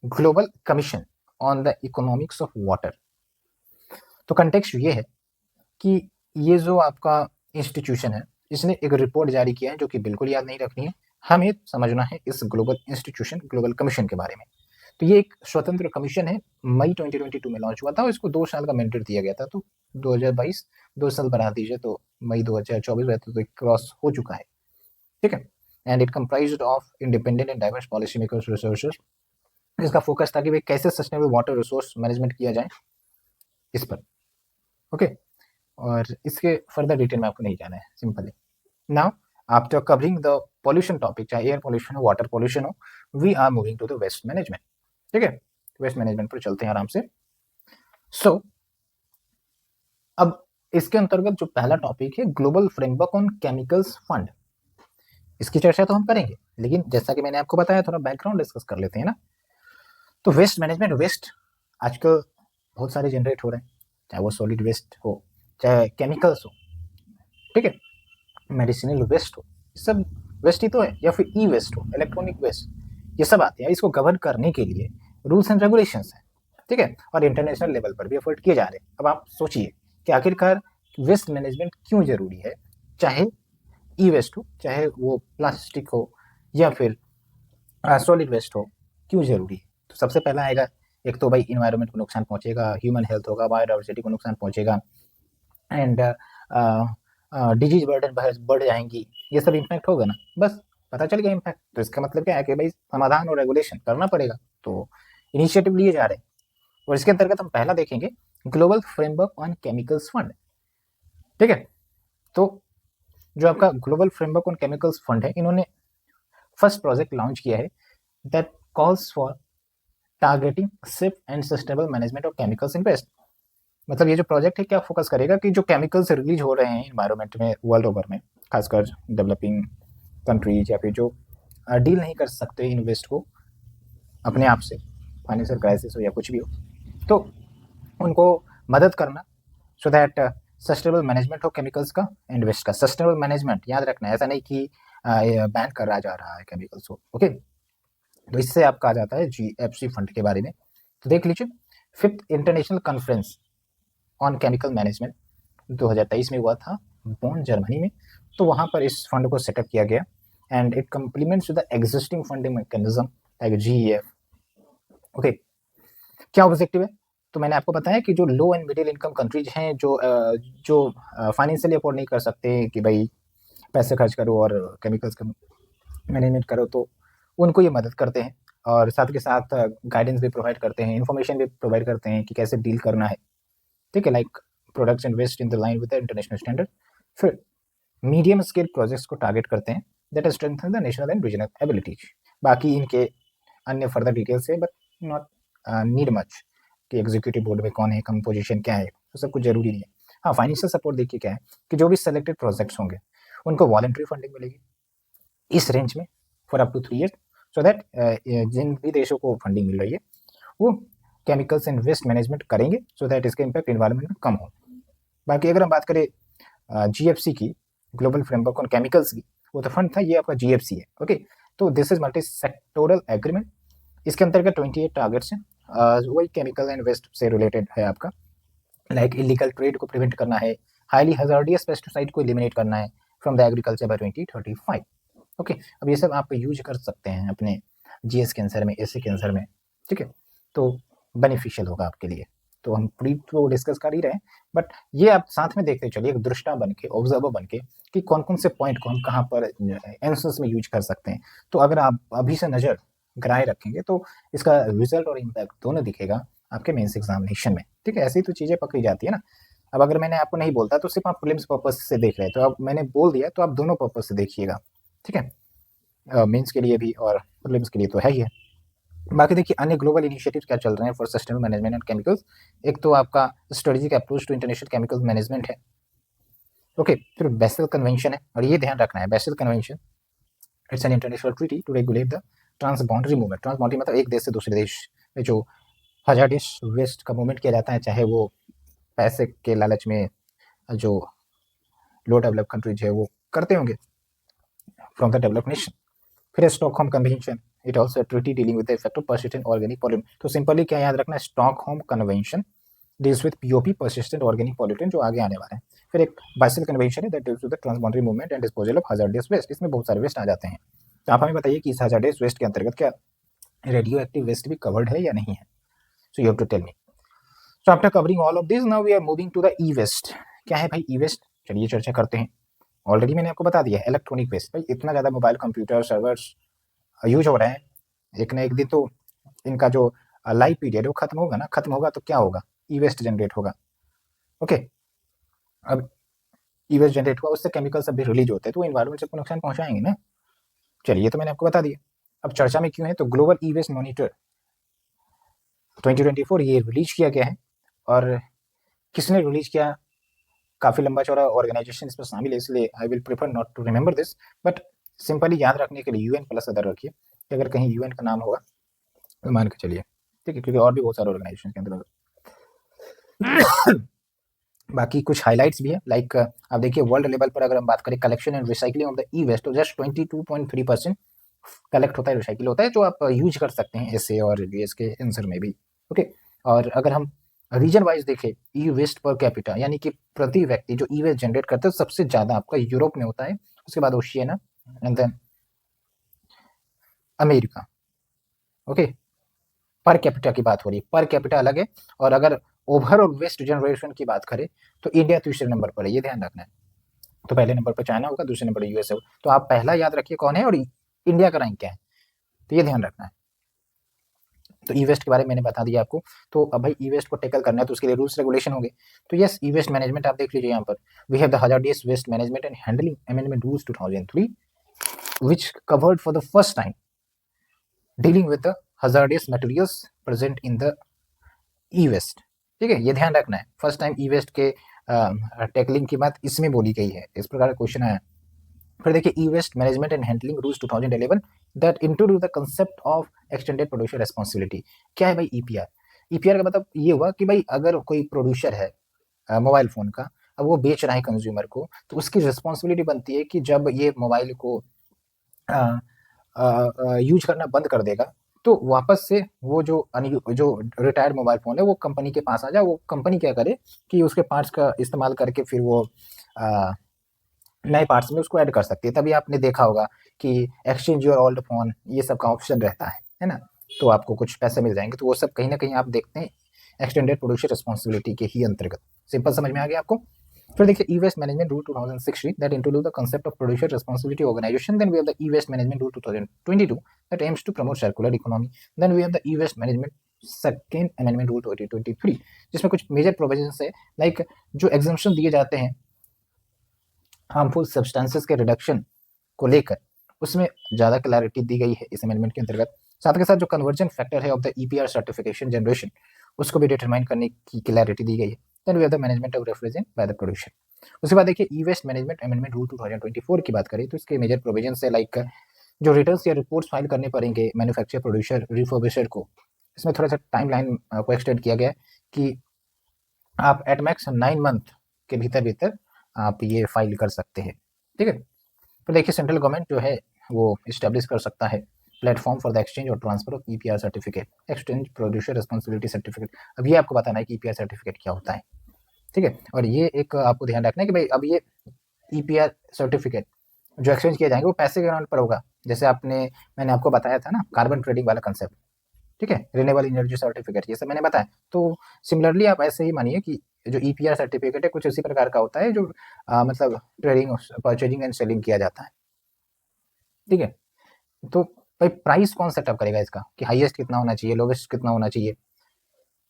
A: global commission on the economics of water. तो कंटेक्स्ट ये है कि ये जो आपका इंस्टीट्यूशन है, इसने एक रिपोर्ट जारी किया है, जो कि बिल्कुल याद नहीं रखनी है, हमें समझना है इस ग्लोबल इंस्टीट्यूशन, ग्लोबल कमीशन के बारे में। तो ये एक स्वतंत्र कमीशन है, मई 2022 में लॉन्च हुआ था, और इसको 2 साल का मैंडेट दिया गया था। तो 2022 2 साल बढ़ा दीजिए तो मई 2024 रहता तो क्रॉस हो चुका है, ठीक है। And it comprised of independent and diverse policy makers resources. इसका फोकस था कि भाई कैसे सस्टेनेबल वाटर रिसोर्स मैनेजमेंट किया जाए इस पर, ओके। और इसके फर्दर डिटेल में आपको नहीं जाना है, simply. Now after covering the pollution topic, चाहे एयर पॉल्यूशन हो, वाटर पॉल्यूशन हो, we are moving to the waste management, ठीक है। वेस्ट मैनेजमेंट पर चलते हैं आराम से। सो अब इसके अंतर्गत जो पहला टॉपिक है, global framework on chemicals fund, इसकी चर्चा तो हम करेंगे, लेकिन जैसा कि मैंने आपको बताया, थोड़ा बैकग्राउंड डिस्कस कर लेते हैं ना। तो वेस्ट मैनेजमेंट, वेस्ट आजकल बहुत सारे जनरेट हो रहे हैं, चाहे वो सॉलिड वेस्ट हो, चाहे केमिकल्स हो, ठीक है, मेडिसिनल वेस्ट हो, सब वेस्ट ही तो है, या फिर ई वेस्ट हो, इलेक्ट्रॉनिक वेस्ट, ये सब आते हैं। इसको गवर्न करने के लिए रूल्स एंड रेगुलेशंस हैं, ठीक है, और इंटरनेशनल लेवल पर भी एफर्ट किए जा रहे हैं। अब आप सोचिए कि आखिरकार वेस्ट मैनेजमेंट क्यों जरूरी है, चाहे ई वेस्ट हो, चाहे वो प्लास्टिक हो, या फिर सॉलिड वेस्ट हो, क्यों जरूरी है। तो सबसे पहला आएगा, एक तो भाई इन्वायरमेंट को नुकसान पहुंचेगा, ह्यूमन हेल्थ होगा, बायोडाइवर्सिटी को नुकसान पहुंचेगा, एंड डिजीज बर्डन बढ़ जाएंगी, ये सब इम्पैक्ट होगा ना, बस पता चल गया इम्पैक्ट। तो इसका मतलब क्या है कि भाई समाधान और रेगुलेशन करना पड़ेगा, तो इनिशिएटिव लिए जा रहे हैं। और इसके अंतर्गत हम पहला देखेंगे, global framework on chemicals fund, ठीक है। तो जो आपका global framework on chemicals fund है, इन्होंने फर्स्ट प्रोजेक्ट लॉन्च किया है, that calls for targeting safe and sustainable management of chemicals in waste. मतलब ये जो प्रोजेक्ट है, क्या फोकस करेगा कि जो केमिकल्स रिलीज हो रहे हैं इन्वायरमेंट में वर्ल्ड ओवर में, खासकर डेवलपिंग कंट्रीज, या फिर जो डील नहीं कर सकते इन वेस्ट को अपने आप से, फाइनेंशियल क्राइसिस हो या कुछ भी हो, तो उनको मदद करना, सो दैट सस्टेनेबल मैनेजमेंट हो केमिकल्स का एंड वेस्ट का। सस्टेनेबल मैनेजमेंट याद रखना है, ऐसा नहीं कि बैन करा जा रहा है केमिकल्स को, ओके। तो इससे आपका आ जाता है GFC फंड के बारे में। तो देख लीजिए, 5th international conference on chemical management 2023 में हुआ था, बोन जर्मनी में। तो वहाँ पर इस फंड को सेटअप किया गया, and it complements the existing funding mechanism like GEF, okay. क्या ऑब्जेक्टिव है, तो मैंने आपको बताया कि जो low and middle income countries हैं, जो फाइनेंशियली अफोर्ड नहीं कर सकते कि भाई पैसे खर्च करो और केमिकल्स का मैनेजमेंट करो, तो उनको ये मदद करते हैं, और साथ के साथ गाइडेंस भी प्रोवाइड करते हैं, इन्फॉर्मेशन भी प्रोवाइड करते हैं कि कैसे डील करना है, ठीक है, like products and waste in the line with the international standard. फिर मीडियम स्केल प्रोजेक्ट्स को टारगेट करते हैं, that strengthen the national and regional abilities. बाकी इनके अन्य फर्दर डिटेल्स है, बट नॉट नीड मच कि एग्जीक्यूटिव बोर्ड में कौन है, कंपोजिशन क्या है, तो सब कुछ जरूरी नहीं है। हाँ, फाइनेंशियल सपोर्ट देखिए क्या है, कि जो भी सेलेक्टेड प्रोजेक्ट्स होंगे उनको वॉलंटरी फंडिंग मिलेगी इस रेंज में for up to 3 year, so that जिन भी देशों को फंडिंग मिल रही है वो केमिकल्स एंड वेस्ट मैनेजमेंट करेंगे, सो दैट इसका इम्पैक्ट इन्वायरमेंट में कम हो। बाकी अगर हम बात करें GFC की, ग्लोबल फ्रेमवर्क ऑन केमिकल्स की, वो तो फंड था, ये आपका GFC है, ओके। तो this is multi sectoral agreement. इसके अंतर्गत 28 टारगेट्स हैं, वही केमिकल एंड वेस्ट से रिलेटेड है आपका, लाइक इलीगल ट्रेड को प्रिवेंट करना है, हाईली हजार्डियस पेस्टिसाइड को एलिमिनेट करना है from the agriculture by 2035, okay. अब ये सब आप यूज कर सकते हैं अपने GS कैंसर में, AC कैंसर में, ठीक है, तो बेनिफिशियल होगा आपके लिए। तो हम पूरी तो डिस्कस कर ही रहे हैं, बट ये आप साथ में देखते चलिए, एक दृष्टा बन के, ऑब्जर्वर बन के, कि कौन कौन से पॉइंट को हम कहाँ पर आंसर्स में यूज कर सकते हैं। तो अगर आप अभी से नज़र गराए रखेंगे तो इसका रिजल्ट और इम्पैक्ट दोनों दिखेगा आपके मेंस एग्जामिनेशन में, ठीक है। ऐसी तो चीज़ें पकड़ी जाती है ना। अब अगर मैंने आपको नहीं बोलता तो सिर्फ आप प्रीलिम्स पर्पस से देख रहे हैं, तो अब मैंने बोल दिया तो आप दोनों पर्पस से देखिएगा, ठीक है। मेंस के लिए भी और प्रीलिम्स के लिए तो है ही है। बाकी देखिए अन्य ग्लोबल इनिशिएटिव्स क्या चल रहे हैं for sustainable management and chemicals. एक तो आपका strategic approach to international chemical management है। ओके, फिर बेसल कन्वेंशन है, और ये ध्यान रखना है, Basel convention it's an international treaty to regulate the transboundary movement. Transboundary मतलब एक देश से दूसरे देश में जो हजार्डस वेस्ट का मूवमेंट किया जाता है, चाहे वो पैसे के लालच में जो लो डेवलप कंट्रीज है वो करते होंगे फ्रॉम द डेवलप्ड नेशन। फिर Stockholm convention, it also treaty dealing with the effect of persistent organic pollution. तो सिंपली क्या याद रखना है, Stockholm convention deals with POP persistent organic pollutant जो आगे आने वाले हैं। फिर एक बाइसेल कन्वेंशन है that deals with the transboundary movement and disposal of hazardous waste. इसमें बहुत सारे वेस्ट आ जाते हैं। तो आप हमें बताइए कि इस हजार्डस वेस्ट के अंतर्गत क्या रेडियो एक्टिव वेस्ट भी कवर्ड है या नहीं है। So you have to tell me. So after covering all of this now we are moving to the E waste. क्या है भाई ई वेस्ट, चलिए चर्चा करते हैं। ऑलरेडी मैंने आपको बता दिया है इलेक्ट्रॉनिक वेस्ट। भाई इतना ज़्यादा मोबाइल कंप्यूटर सर्वर्स यूज हो रहे हैं, एक ना एक दिन तो इनका जो लाइफ पीरियड है वो खत्म होगा ना। खत्म होगा तो क्या होगा, ई वेस्ट जनरेट होगा। ओके, अब ई वेस्ट जनरेट हुआ, उससे केमिकल्स भी रिलीज होते हैं तो वो इन्वायरमेंट से नुकसान पहुंचाएंगे ना। चलिए ये तो मैंने आपको बता दिया। अब चर्चा में क्यों है, तो ग्लोबल ई वेस्ट मॉनिटर 2024 ये रिलीज किया गया है। और किसने रिलीज किया, काफ़ी लंबा चौड़ा ऑर्गेनाइजेशन इसमें शामिल है, इसलिए I will prefer not to remember this, but simply याद रखने के लिए यूएन प्लस अदर रखिए कि अगर कहीं यूएन का नाम होगा तो मान के चलिए, ठीक है, क्योंकि और भी बहुत सारे ऑर्गेनाइजेशन के अंदर बाकी कुछ हाइलाइट्स भी है। लाइक आप देखिए वर्ल्ड लेवल पर अगर हम बात करें collection and recycling of the E waste, तो जस्ट 22.3% कलेक्ट होता है, रिसाइकिल होता है, जो आप यूज कर सकते हैं एसए और जीएस के आंसर में भी। ओके, और अगर हम रीजन वाइज देखें ई वेस्ट पर कैपिटा, यानी कि प्रति व्यक्ति जो ई वेस्ट जनरेट करते हैं सबसे ज़्यादा आपका यूरोप में होता है, उसके बाद Oceania and then America. Okay, per capita की बात हो रही है, पर कैपिटा अलग है। और अगर ओवरऑल वेस्ट जनरेशन की बात करें तो इंडिया तीसरे नंबर पर है, ये ध्यान रखना है। तो पहले नंबर पर चाइना होगा, दूसरे नंबर पर यूएस होगा। तो आप पहला याद रखिए कौन है और इंडिया का रैंक क्या है, तो ये ध्यान रखना है। तो ई वेस्ट के बारे में मैंने बता दिया आपको। तो अब भाई ई वेस्ट को टैकल करना है तो उसके लिए रूल्स रेगुलेशन होंगे। तो यस, ई वेस्ट मैनेजमेंट आप देख लीजिए यहाँ पर, we have the hazardous waste management and handling amendment rules 2003 which covered for the first time dealing with the hazardous materials present in the e-waste. ठीक है, ये ध्यान रखना है, फर्स्ट टाइम ई वेस्ट के टैकलिंग की बात इसमें बोली गई है, इस प्रकार का क्वेश्चन आया। फिर देखिए e waste management and handling rules 2011 that introduce the concept of extended producer responsibility. क्या है भाई ईपीआर, ईपीआर का मतलब ये हुआ कि भाई अगर कोई प्रोड्यूसर है मोबाइल फ़ोन का, अब वो बेच रहा है कंज्यूमर को, तो उसकी रिस्पॉन्सिबिलिटी बनती है कि जब ये मोबाइल को यूज करना बंद कर देगा तो वापस से वो जो रिटायर्ड मोबाइल फ़ोन है वो कंपनी के पास आ जाए। वो कंपनी क्या करे कि उसके पार्ट्स का इस्तेमाल करके फिर वो नए पार्ट्स में उसको ऐड कर सकती है। तभी आपने देखा होगा कि एक्सचेंज योर ओल्ड फ़ोन ये सब का ऑप्शन रहता है ना, तो आपको कुछ पैसे मिल जाएंगे। तो वो सब कहीं ना कहीं आप देखते हैं एक्सटेंडेड प्रोड्यूसर रिस्पॉन्सिबिलिटी के ही अंतर्गत। सिंपल समझ में आ गया आपको। फिर देखिए e waste management rule 2016 that introduce the concept of producer responsibility organisation. Then we have the E waste management rule 2022 that aims to promote circular economy. Then we have the E waste management second amendment rule 2023 जिसमें कुछ major provisions है, like जो exemption दिए जाते हैं harmful substances के reduction को लेकर, उसमें ज़्यादा क्लैरिटी दी गई है इस अमेंडमेंट के अंतर्गत। साथ के साथ जो कन्वर्जन फैक्टर है of the EPR certification generation उसको भी डिटरमाइन करने की क्लैरिटी दी गई है। Then we have the management of refrigerant by the producer. उसके बाद देखिए e waste management amendment rule 2024 की बात करें तो इसके मेजर प्रोविजन है, लाइक जो रिटर्न्स या रिपोर्ट्स फाइल करने पड़ेंगे मैन्युफैक्चर प्रोड्यूसर रिफर्बिशर को, इसमें थोड़ा सा टाइम लाइन को एक्सटेंड किया गया है कि आप एट मैक्स 9 मंथ के भीतर भीतर आप ये फाइल कर सकते हैं। ठीक है, तो देखिए सेंट्रल गवर्नमेंट जो है वो इस्टेब्लिश कर सकता है प्लेटफॉर्म फॉर द एक्सचेंज और transfer of EPR certificate, exchange producer responsibility certificate. अब ये आपको बताना है कि ईपीआर सर्टिफिकेट क्या होता है। ठीक है, और ये एक आपको ध्यान रखना है कि भाई अब ये ईपीआर सर्टिफिकेट जो एक्सचेंज किए जाएंगे वो पैसे के अमाउंट पर होगा। जैसे मैंने आपको बताया था ना कार्बन ट्रेडिंग वाला कंसेप्ट, ठीक है, रिन्यूएबल एनर्जी सर्टिफिकेट, ये सब मैंने बताया। तो सिमिलरली आप ऐसे ही मानिए कि जो ईपीआर सर्टिफिकेट है कुछ इसी प्रकार का होता है जो मतलब ट्रेडिंग परचेजिंग एंड सेलिंग किया जाता है। ठीक है, तो भाई प्राइस कौन सेटअप करेगा इसका कि हाईएस्ट कितना होना चाहिए, लोवेस्ट कितना होना चाहिए,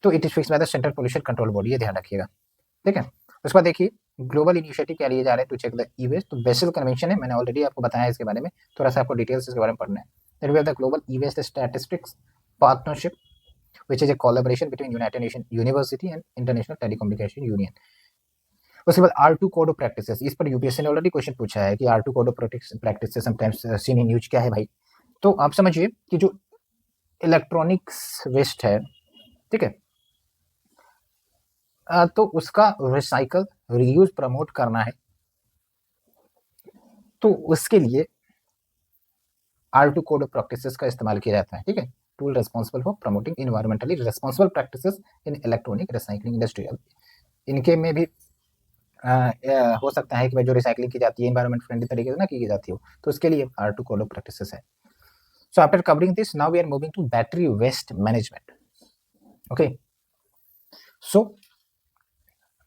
A: तो it is fix by the central pollution control board, ये ध्यान रखिएगा। ठीक है, उसके बाद देखिए ग्लोबल इनिशिएटिव क्या लिए जा रहे हैं to check the E waste. तो बेसिल कन्वेंशन है, मैंने ऑलरेडी आपको बताया इसके बारे में, थोड़ा सा आपको डिटेल्स इसके बारे में पढ़ना है। Then we have the global e waste statistics partnership which is a collaboration between United Nations University and International Telecommunication Union। उसके बाद R2 कोड ऑफ प्रैक्टिसेस, इस पर यूपीएससी ने ऑलरेडी क्वेश्चन पूछा है कि R2 code of practices sometimes seen in use क्या है भाई। तो आप समझिए कि जो इलेक्ट्रॉनिक्स वेस्ट है, ठीक है, तो उसका रिसाइकल रीयूज प्रमोट करना है, तो उसके लिए R2 कोड ऑफ प्रैक्टिसेस का इस्तेमाल किया जाता है, ठीक है। Tool responsible for promoting environmentally responsible practices in electronic recycling industry. इनके में भी हो सकता है कि भाई जो रिसाइकलिंग की जाती है इन्वायरमेंट फ्रेंडली तरीके से ना की जाती हो, तो उसके लिए R2 कोड ऑफ प्रैक्टिसेस है। So after covering this now we are moving to battery waste management. Okay, so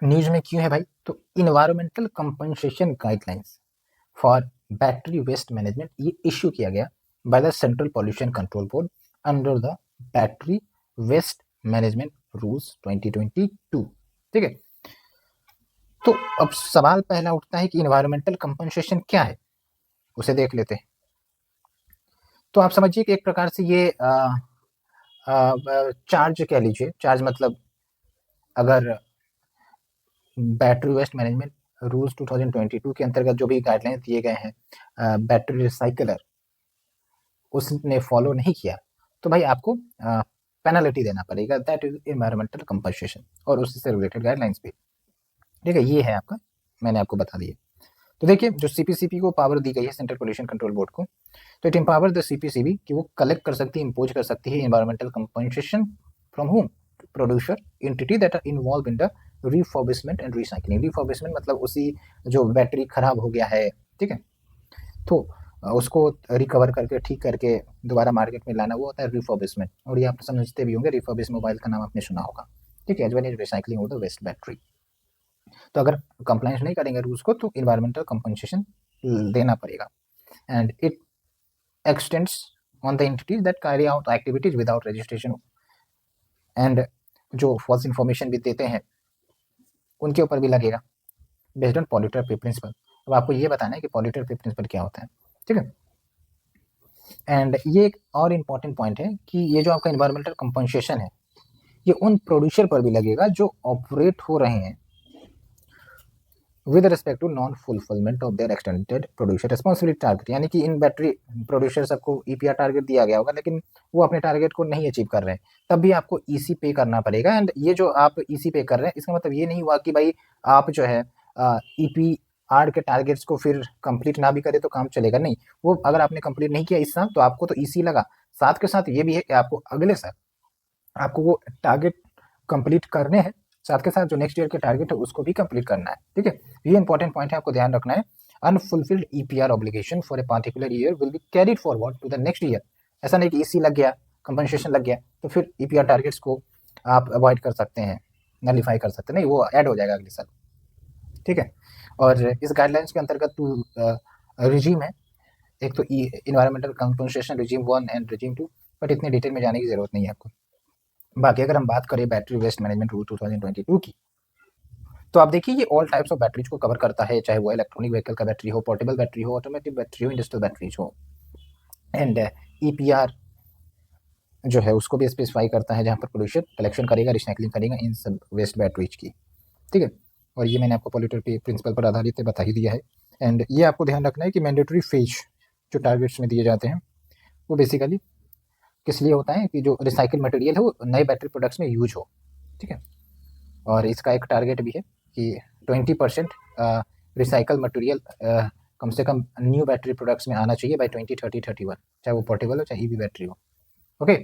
A: news में क्यों है भाई, तो environmental compensation guidelines for battery waste management ये इश्यू किया गया by the central pollution control board under the battery waste management rules 2022, ठीक है। तो अब सवाल पहला उठता है कि इन्वायरमेंटल कंपनसेशन क्या है, उसे देख लेते हैं। तो आप समझिए कि एक प्रकार से ये चार्ज कह लीजिए, चार्ज मतलब अगर बैटरी वेस्ट मैनेजमेंट रूल्स 2022 के अंतर्गत जो भी गाइडलाइंस दिए गए हैं बैटरी रिसाइकलर उसने फॉलो नहीं किया, तो भाई आपको पेनल्टी देना पड़ेगा, दैट इज इन्वायरमेंटल कंपनसेशन, और उससे रिलेटेड गाइडलाइंस भी, ठीक है। ये है आपका, मैंने आपको बता दिया। तो देखिए जो सीपीसीबी को पावर दी गई है सेंट्रल पोल्यूशन कंट्रोल बोर्ड को, तो इट एम्पावर द सीपीसीबी कि वो कलेक्ट कर सकती है, इम्पोज कर सकती है environmental compensation from home producer entity that are involve in the refurbishment and recycling. Refurbishment मतलब उसी जो बैटरी खराब हो गया है, ठीक है, तो उसको रिकवर करके ठीक करके दोबारा मार्केट में लाना, वो होता है रिफर्बिशमेंट। और ये आप समझते भी होंगे, रिफर्बिश मोबाइल का नाम आपने सुना होगा, ठीक है, as well as recycling of the waste battery. तो अगर कंप्लायंस नहीं करेंगे रूल्स को तो इन्वायरमेंटल कंपनसेशन देना पड़ेगा। And it extends on the entities that carry out activities without registration, and जो फॉल्स इंफॉर्मेशन भी देते हैं उनके ऊपर भी लगेगा बेस्ड ऑन पॉल्यूटर पे प्रिंसिपल। अब आपको ये बताना है कि पॉल्यूटर पे प्रिंसिपल क्या होता है, ठीक है। एंड ये एक और इम्पॉर्टेंट पॉइंट है कि ये जो आपका इन्वायरमेंटल कंपनसेशन है ये उन प्रोड्यूसर पर भी लगेगा जो ऑपरेट हो रहे हैं with respect to non fulfilment of their extended producer responsibility target. यानी कि इन बैटरी प्रोड्यूसर सबको ईपीआर टारगेट दिया गया होगा लेकिन वो अपने टारगेट को नहीं अचीव कर रहे हैं, तब भी आपको ईसी पे करना पड़ेगा। एंड ये जो आप ईसी पे कर रहे हैं इसका मतलब ये नहीं हुआ कि भाई आप जो है ईपीआर के टारगेट्स को फिर कंप्लीट ना भी करे तो काम चलेगा, नहीं। वो अगर आपने कंप्लीट नहीं किया इस साल तो आपको तो ईसी लगा, साथ के साथ ये भी है कि आपको अगले साल आपको वो टारगेट कंप्लीट करने हैं, साथ के साथ जो नेक्स्ट ईयर के टारगेट है उसको भी कंप्लीट करना है, ठीक है। ये इंपॉर्टेंट पॉइंट है, आपको ध्यान रखना है। Unfulfilled EPR obligation for a particular year will be carried forward to the next year. ऐसा नहीं कि ईसी लग गया, कंपनसेशन लग गया तो फिर ईपीआर टारगेट्स को आप अवॉइड कर सकते हैं, नलीफाई कर सकते हैं, नहीं, वो ऐड हो जाएगा अगले साल, ठीक है। और इस गाइडलाइंस के अंतर्गत टू रिजीम है, एक तो environmental compensation regime 1 and regime 2, but इतने डिटेल में जाने की जरूरत नहीं है आपको। बाकी अगर हम बात करें बैटरी वेस्ट मैनेजमेंट रूल 2022 की, तो आप देखिए ये ऑल टाइप्स ऑफ बैटरीज को कवर करता है, चाहे वो इलेक्ट्रॉनिक व्हीकल का बैटरी हो, पोर्टेबल बैटरी हो, ऑटोमेटिक बैटरी हो, इंडस्ट्रियल बैटरीज हो। एंड ईपीआर जो है उसको भी स्पेसिफाई करता है जहाँ पर पोल्यूशन कलेक्शन करेगा, रिसाइकलिंग करेगा इन सब वेस्ट बैटरीज की, ठीक है। और ये मैंने आपको पॉल्यूटर पे प्रिंसिपल पर आधारित बता ही दिया है। एंड ये आपको ध्यान रखना है कि मैंडेटरी फेज जो टारगेट्स में दिए जाते हैं वो बेसिकली किस लिए होता है कि जो रिसाइकिल मटेरियल है वो नए बैटरी प्रोडक्ट्स में यूज हो, ठीक है। और इसका एक टारगेट भी है कि 20% रिसाइकल मटेरियल कम से कम न्यू बैटरी प्रोडक्ट्स में आना चाहिए बाय 2030-31, चाहे वो पोर्टेबल हो चाहे ईवी बैटरी हो। Okay,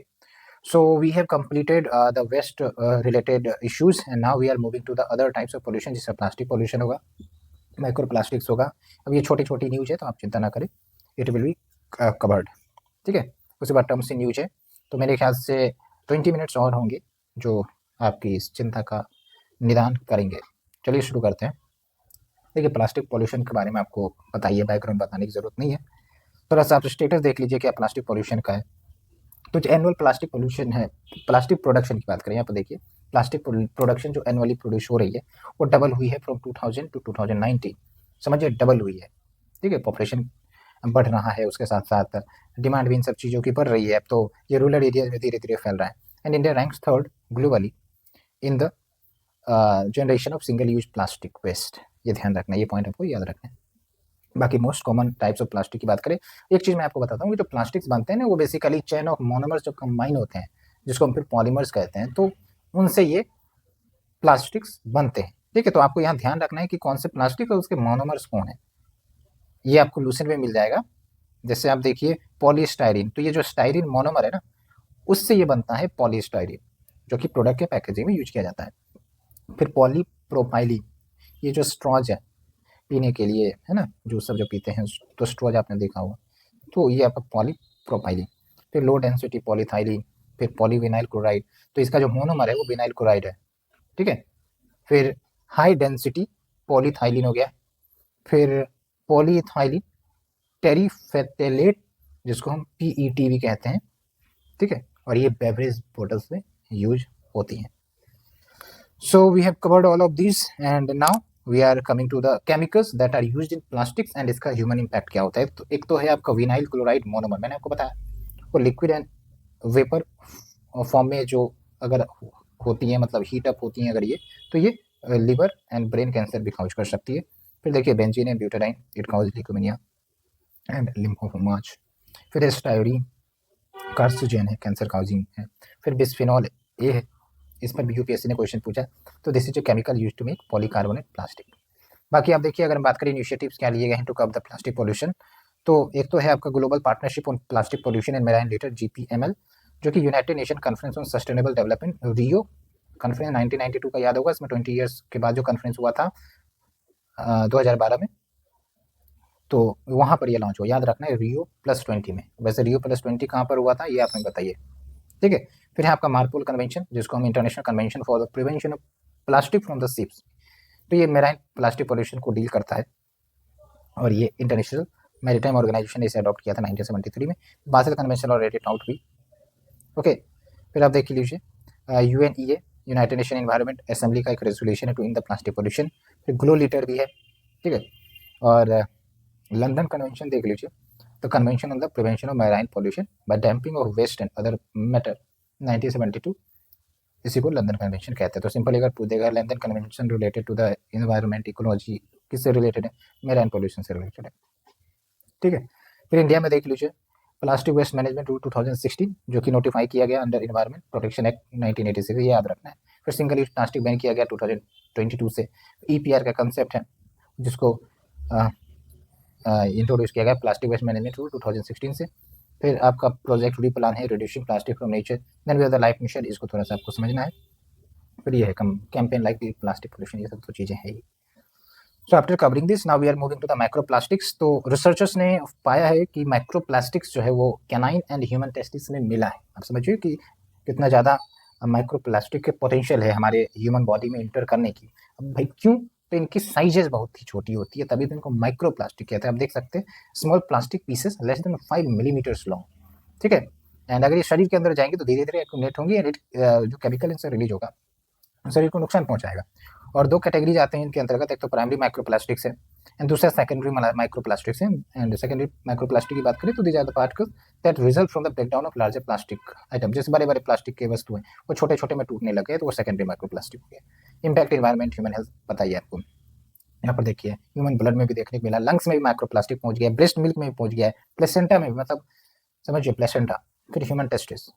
A: so we have completed the waste related issues and now we are moving to the other types of pollution, जिससे प्लास्टिक पोल्यूशन होगा, माइक्रो प्लास्टिक्स होगा। अब ये छोटी छोटी न्यूज है तो आप चिंता ना करें, इट विल बी कवर्ड, ठीक है। उसके बाद टर्म्स इन न्यूज है, तो मेरे ख्याल से 20 मिनट्स और होंगे जो आपकी इस चिंता का निदान करेंगे। चलिए शुरू करते हैं। देखिए प्लास्टिक पोल्यूशन के बारे में आपको बताइए, बैकग्राउंड बताने की ज़रूरत नहीं है, थोड़ा सा आप स्टेटस देख लीजिए क्या प्लास्टिक पोल्यूशन का है। तो जो एनुअल प्लास्टिक पोल्यूशन है, प्लास्टिक प्रोडक्शन की बात करें यहाँ पर देखिए प्लास्टिक प्रोडक्शन जो एनुअली प्रोड्यूस हो रही है वो डबल हुई है फ्रॉम 2000 टू 2019, समझिए डबल हुई है, ठीक है। पॉपुलेशन बढ़ रहा है, उसके साथ साथ डिमांड भी इन सब चीज़ों की बढ़ रही है, तो ये रूरल एरिया में धीरे धीरे फैल रहा है। And India ranks third globally in the generation of single use plastic waste. ये ध्यान रखना, ये पॉइंट आपको याद रखना है। बाकी most common types of plastic की बात करें, एक चीज़ मैं आपको बताता हूँ, जो प्लास्टिक्स बनते हैं ना वो बेसिकली चेन ऑफ मोनोमर्स जो कंबाइन होते हैं, जिसको हम फिर पॉलीमर्स कहते हैं, तो उनसे ये प्लास्टिक्स बनते हैं, ठीक है। तो आपको यहाँ ध्यान रखना है कि कौन से प्लास्टिक और उसके मोनोमर्स कौन है, ये आपको लूसेंट में मिल जाएगा। जैसे आप देखिए पॉलीस्टाइरीन, तो ये जो स्टाइरीन मोनोमर है ना, उससे ये बनता है पॉलीस्टाइरीन, जो कि प्रोडक्ट के पैकेजिंग में यूज किया जाता है। फिर पॉलीप्रोपाइलीन, ये जो स्ट्रॉज है पीने के लिए, है ना, जूस सब जो पीते हैं तो स्ट्रॉज आपने देखा होगा, तो ये आपका पॉलीप्रोपाइलीन। फिर लो डेंसिटी पॉलीथाइलीन, फिर पॉलीविनाइल क्लोराइड, तो इसका जो मोनोमर है वो विनाइल क्लोराइड है, ठीक है। फिर हाई डेंसिटी पॉलीथाइलीन हो गया, फिर पॉलीथाइलीन टेरिफेथलेट, जिसको हम पीईटी भी कहते हैं, ठीक है। और ये बेवरेज बोटल्स में यूज होती हैं। So we have covered all of these and now we are coming to the chemicals that are used in plastics and इसका ह्यूमन इम्पैक्ट क्या होता है। तो एक तो है आपका विनाइल क्लोराइड मोनोमर, मैंने आपको बताया वो लिक्विड एंड वेपर फॉर्म में जो अगर होती है, मतलब हीट अप होती हैं अगर ये, तो ये लिवर एंड ब्रेन कैंसर भी कॉज कर सकती है। फिर देखिए benzene and butadiene, it cause leukaemia and lymphomas. फिर स्टायरीन कार्सिनोजेन है, कैंसर कॉजिंग है। फिर बिस्फेनॉल ए है, इस पर भी यूपीएससी ने क्वेश्चन पूछा, तो this is a chemical used to make polycarbonate plastic. बाकी आप देखिए, अगर हम बात करें इनिशिएटिव्स क्या लिए गए हैं to curb the plastic pollution, तो एक तो है आपका global partnership on plastic pollution and marine litter GPML, जो कि United Nation conference on sustainable development Rio conference 1992 का याद होगा, इसमें 20 ईयर्स के बाद जो कॉन्फ्रेंस हुआ था 2012 में, तो वहाँ पर ये लॉन्च हुआ, याद रखना है Rio+20 में। वैसे Rio+20 कहाँ पर हुआ था ये आप हमें बताइए, ठीक है। फिर है आपका मार्पोल कन्वेंशन, जिसको हम international convention for the prevention of plastic from the ships, तो ये मेराइन प्लास्टिक पॉल्यूशन को डील करता है, और ये इंटरनेशनल मैरीटाइम ऑर्गेनाइजेशन ने इसे अडॉप्ट किया था 1973 में। बासिल कन्वेंशन और रेटेड आउट भी, ओके। फिर आप देख लीजिए UNEA, United Nation environment assembly का एक रेजोल्यूशन है to end the plastic pollution. फिर ग्लो लीटर भी है, ठीक है। और लंदन कन्वेंशन देख लीजिए, the convention on the prevention of marine pollution by dumping of waste and other matter 1972, इसी को लंदन कन्वेंशन कहते हैं। तो सिंपल अगर पूछ देगा London convention related to the environment ecology, किससे रिलेटेड है, मैराइन पॉल्यूशन से रिलेटेड है, ठीक है। फिर इंडिया में देख लीजिए प्लास्टिक वेस्ट मैनेजमेंट रूल 2016, जो कि नोटिफाई किया गया अंडर एनवायरनमेंट प्रोटेक्शन एक्ट 1986, ये याद रखना है। फिर सिंगल यूज प्लास्टिक बैन किया गया 2022 से। EPR का कंसेप्ट है, जिसको इंट्रोड्यूस किया गया प्लास्टिक वेस्ट मैनेजमेंट रूल 2016 से। फिर आपका प्रोजेक्ट री प्लान है reducing plastic from nature, then we are the life mission, इसको थोड़ा सा आपको समझना है। फिर ये है कैंपेन लाइक प्लास्टिक पोल्यूशन, ये सब तो चीज़ें हैं ही। So after covering this now we are moving to the microplastics. तो रिसर्चर्स ने पाया है कि माइक्रोप्लास्टिक्स जो है वो कैनाइन एंड ह्यूमन टेस्टिस में मिला है। आप समझिए कि कितना ज़्यादा माइक्रोप्लास्टिक के पोटेंशियल है हमारे ह्यूमन बॉडी में इंटर करने की। अब भाई क्यों, तो इनकी साइजेस बहुत ही छोटी होती है, तभी तो इनको माइक्रोप्लास्टिक कहते हैं। आप देख सकते हैं small plastic pieces less than 5 millimetres long, ठीक है। एंड अगर ये शरीर के अंदर जाएंगे तो धीरे धीरे एक्यूमुलेट होंगी एंड जो केमिकल इनसे रिलीज होगा शरीर को नुकसान पहुंचाएगा। और दो कैटेगरीज आते हैं इनके अंतर्गत, एक तो प्राइमरी माइक्रोप्लास्टिक्स है एंड दूसरा सेकेंडरी माइक्रोप्लास्टिक्स है। एंड सेकेंडरी माइक्रोप्लास्टिक की बात करें तो these are the particles that result from the breakdown of larger plastic item. जैसे बड़े बड़े प्लास्टिक के वस्तु हैं वो छोटे छोटे में टूटने लगे तो वो सेकेंडरी माइक्रोप्लास्टिक हो गया। इम्पैक्ट इन्वायरमेंट ह्यूमन हेल्थ बताइए आपको, यहाँ पर देखिए ह्यूमन ब्लड में भी देखने को मिला, लंग्स में भी माइक्रोप्लास्टिक पहुंच गया, ब्रेस्ट मिल्क में भी पहुंच गया है, प्लेसेंटा में भी, मतलब समझिए प्लेसेंटा। फिर ह्यूमन टेस्टिस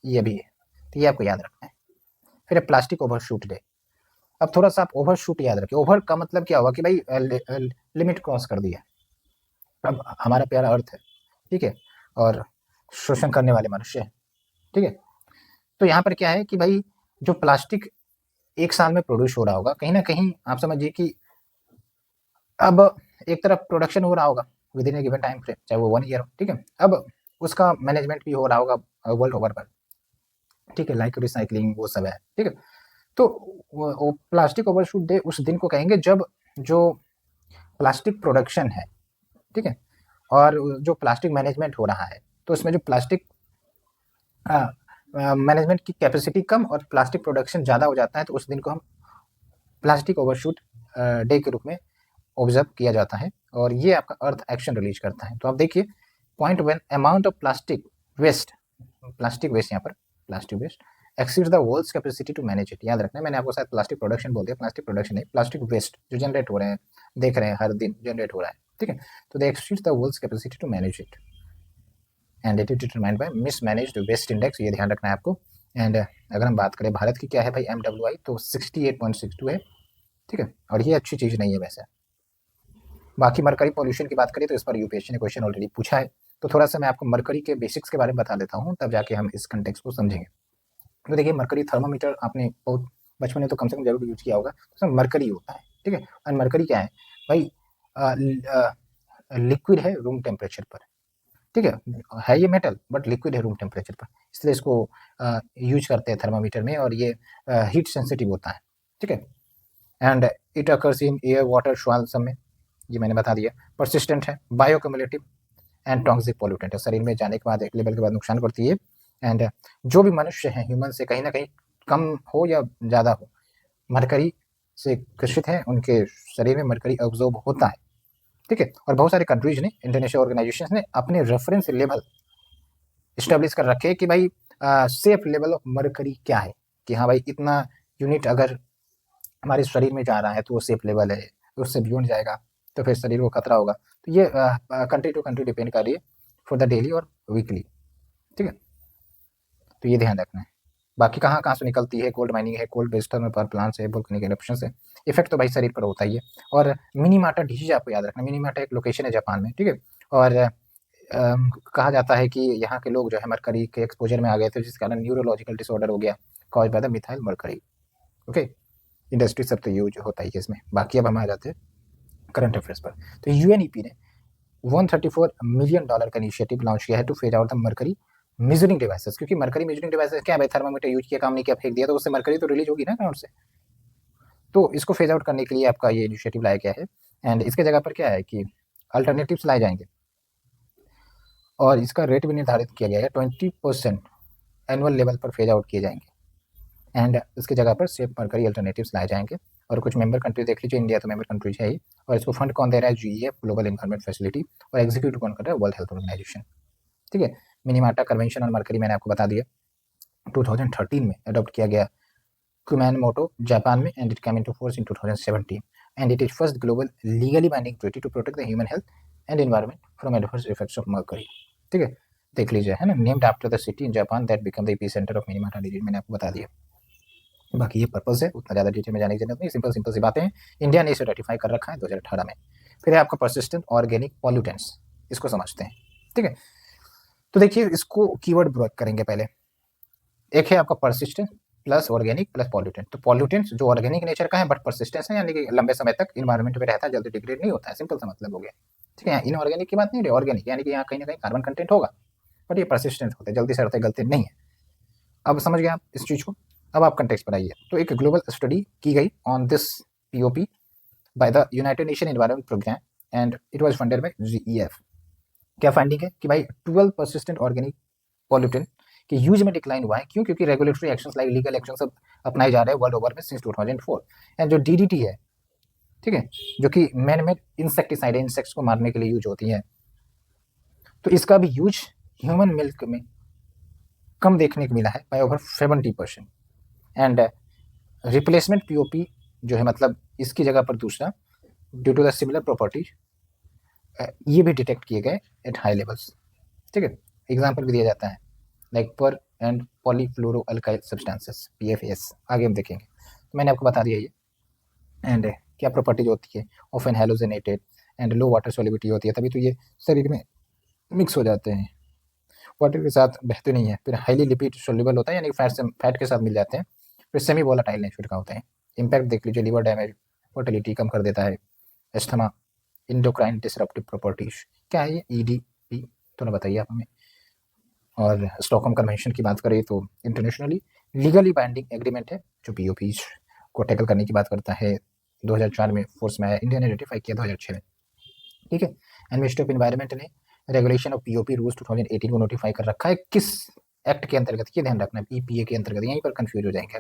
A: ये भी है, तो ये आपको याद रखना है। फिर प्लास्टिक ओवरशूट डे। अब थोड़ा सा आप ओवरशूट याद रखिए, ओवर का मतलब क्या हुआ कि भाई लिमिट क्रॉस कर दिया। अब हमारा प्यारा अर्थ है, ठीक है, और शोषण करने वाले मनुष्य हैं, ठीक है। तो यहाँ पर क्या है कि भाई जो प्लास्टिक एक साल में प्रोड्यूस हो रहा होगा, कहीं ना कहीं आप समझिए कि अब एक तरफ प्रोडक्शन हो रहा होगा with in A given time frame, चाहे वो 1 ईयर हो, ठीक है। अब उसका मैनेजमेंट भी हो रहा होगा वर्ल्ड ओवर पर, ठीक है, लाइक रिसाइकलिंग वो सब है, ठीक है। तो वो प्लास्टिक ओवरशूट डे उस दिन को कहेंगे जब जो प्लास्टिक प्रोडक्शन है, ठीक है, और जो प्लास्टिक मैनेजमेंट हो रहा है, तो उसमें जो प्लास्टिक मैनेजमेंट की कैपेसिटी कम और प्लास्टिक प्रोडक्शन ज़्यादा हो जाता है, तो उस दिन को हम प्लास्टिक ओवरशूट डे के रूप में ऑब्जर्व किया जाता है, और ये आपका अर्थ एक्शन रिलीज करता है। तो आप देखिए point one, amount of plastic waste यहाँ पर plastic waste exceeds the world's capacity to manage it. याद रखना, मैंने आपको शायद प्लास्टिक प्रोडक्शन बोल दिया, प्लास्टिक प्रोडक्शन नहीं, प्लास्टिक वेस्ट जो जनरेट हो रहे हैं, देख रहे हैं हर दिन जनरेट हो रहा है, ठीक है। तो they exceeds the world's capacity to manage it and it is determined by mismanaged waste index, ये ध्यान रखना है आपको। एंड अगर हम बात करें भारत की क्या है भाई, MWI तो 68.62 है, ठीक है, और ये अच्छी चीज़ नहीं है वैसे। बाकी मरकरी पॉल्यूशन की बात करें तो इस पर यूपीएससी ने क्वेश्चन ऑलरेडी पूछा है, तो थोड़ा सा मैं आपको मरकरी के बेसिक्स के बारे में बता देता हूँ, तब जाके हम इस कंटेक्स्ट को समझेंगे। तो देखिए मरकरी थर्मोमीटर आपने बहुत बचपन में तो कम से कम जरूर यूज किया होगा, तो मरकरी होता है, ठीक है। और मरकरी क्या है भाई, लिक्विड है रूम टेम्परेचर पर, ठीक है ये मेटल बट लिक्विड है रूम टेम्परेचर पर, इसलिए इसको यूज करते हैं थर्मामीटर में, और ये हीट सेंसिटिव होता है, ठीक है। And it occurs in air water soil सब में, ये मैंने बता दिया। परसिस्टेंट है, बायोकम्युलेटिव एंड टॉक्सिक पॉल्यूटेंट है, शरीर में जाने के बाद एक लेवल के बाद नुकसान करती है। एंड जो भी मनुष्य है ह्यूमन से कहीं ना कहीं कम हो या ज़्यादा हो मरकरी से ग्रसित है, उनके शरीर में मरकरी ऑब्जॉर्ब होता है, ठीक है। और बहुत सारे कंट्रीज ने, इंटरनेशनल ऑर्गेनाइजेशन ने अपने रेफरेंस लेवल इस्टेब्लिश कर रखे हैं कि भाई सेफ लेवल ऑफ मरकरी क्या है, कि हाँ भाई इतना यूनिट अगर हमारे शरीर में जा रहा है तो वो सेफ लेवल है, उससे बियॉन्ड जाएगा तो फिर शरीर को खतरा होगा। तो ये कंट्री टू कंट्री डिपेंड कर रही है फॉर द डेली और वीकली, ठीक है। तो ये ध्यान रखना है। बाकी कहाँ कहाँ से निकलती है, गोल्ड माइनिंग है, coal based thermal power plants है, वोल्केनिक इरप्शंस है, इफेक्ट तो भाई शरीर पर होता ही है। और मिनीमाटा डिजीज आपको याद रखना, मिनीमाटा एक लोकेशन है जापान में, ठीक है। और कहा जाता है कि यहाँ के लोग जो है मरकरी के एक्सपोजर में आ गए थे, जिस कारण न्यूरोलॉजिकल डिसऑर्डर हो गया cause by the methyl mercury, okay. Industry सब तो यूज होता ही है इसमें। बाकी अब हम आ जाते हैं करंट अफेयर्स पर। तो यूएनईपी ने $134 मिलियन का इनिशिएटिव लॉन्च किया है two phase out the mercury measuring devices, क्योंकि मरकरी मेजरिंग डिवाइसेस क्या है, थर्मामीटर यूज किया काम नहीं किया, फेंक दिया, तो उससे मरकरी तो रिलीज होगी ना ग्राउंड से, तो इसको फेज आउट करने के लिए आपका ये इनिशिएटिव लाया गया है। एंड इसके जगह पर क्या है कि अल्टरनेटिव्स लाए जाएंगे, और इसका रेट भी निर्धारित किया गया है, 20% एनुअल लेवल पर फेज आउट किए जाएंगे। एंड इसकी जगह पर सेफ मरकरी अल्टरनेटिव्स लाए जाएंगे। और कुछ मेंबर कंट्री देख लीजिए, इंडिया तो मेंबर कंट्रीज है ही, और इसको फंड कौन दे रहा है, GEF ग्लोबल इन्वायरमेंट फैसिलिटी, और एग्जीक्यूटिव कौन कर रहा है, वर्ल्ड हेल्थ ऑर्गेनाइजेशन, ठीक है। मिनीमाटा कन्वेंशन और मरकरी मैंने आपको बता दिया 2013 में अडॉप्ट किया गया कुमानमोटो जापान में, and it came into force in 2017, and it is first global legally binding treaty to protect the human health and environment from adverse effects of mercury, ठीक है। देख लीजिए, है ना, named after the city in Japan that become the epicentre of Minamata disease, मैंने आपको बता दिया। बाकी ये पर्पस है, उतना ज़्यादा डिटेल में जाने की जरूरत नहीं, सिंपल सिंपल सी बातें हैं। इंडिया ने इसे रेटिफाई कर रखा है 2018 में। फिर है आपका परसिस्टेंट ऑर्गेनिक पॉल्यूटेंट्स, इसको समझते हैं, ठीक है। तो देखिए इसको कीवर्ड ब्रेक करेंगे पहले। एक है आपका persistent plus organic plus pollutant. तो पॉल्यूटेंट्स जो ऑर्गेनिक नेचर का है बट परसिस्टेंस है, यानी कि लंबे समय तक इन्वायरमेंट में रहता है, जल्दी डिग्रेड नहीं होता है, सिंपल सा मतलब हो गया, ठीक है। इनऑर्गेनिक की बात नहीं रही, ऑर्गेनिक यानी कि यहाँ कहीं ना कहीं कार्बन कंटेंट होगा, बट ये परसिस्टेंट होते हैं, जल्दी से रहते, गलते नहीं है। अब समझ गए आप इस चीज़ को। अब आप कंटेक्स्ट पर आइए। तो एक ग्लोबल स्टडी की गई on this POP by the United Nation environment programme, and it was funded by GEF। क्या फाइंडिंग है कि भाई 12 परसिस्टेंट ऑर्गेनिक पॉल्यूटेंट के यूज में डिक्लाइन हुआ है। क्यों? क्योंकि regulatory actions like legal action सब अपनाए जा रहे हैं वर्ल्ड ओवर में सिंस 2004। एंड जो DDT है, ठीक है, जो कि मैन मेड इंसेक्टिसाइड है, इंसेक्ट्स को मारने के लिए यूज होती है, तो इसका भी यूज ह्यूमन मिल्क में कम देखने को मिला है by over 70%। And replacement POP जो है, मतलब इसकी जगह पर दूसरा, due to the similar properties, ये भी डिटेक्ट किए गए एट हाई लेवल्स, ठीक है। एग्जाम्पल भी दिया जाता है लाइक पर एंड पॉलीफ्लोरोअल्काइल सब्सटेंसेस PFAS, आगे हम देखेंगे। तो मैंने आपको बता दिया ये। एंड क्या प्रॉपर्टीज होती है, often halogenated and low water solubility होती है, तभी तो ये शरीर में मिक्स हो जाते हैं, वाटर के साथ बहते नहीं है। फिर हाईली लिपिड सोल्यूबल होता है, यानी फैट के साथ मिल जाते हैं। फिर सेमी वोलाटाइल नेचर का होते हैं। इम्पैक्ट देख लीजिए, लिवर डैमेज, फर्टिलिटी कम कर देता है, एस्थमा, इंडोक्राइन डिसरप्टिव प्रॉपर्टीज। क्या है ये EDP, थोड़ा बताइए आप हमें। और स्टॉकहोम कन्वेंशन की बात करें तो इंटरनेशनली लीगली बाइंडिंग एग्रीमेंट है जो POPs को टैकल करने की बात करता है। 2004 में फोर्स में आया, इंडिया ने रेटिफाई किया 2006 में, ठीक है। एंड मिनिस्ट्री ऑफ एनवायरमेंट ने रेगुलेशन ऑफ POP रूल्स 2018 को नोटिफाई कर रखा है। किस एक्ट के अंतर्गत, ये ध्यान रखना, ईपीए के अंतर्गत, यहीं पर कंफ्यूज हो जाएंगे।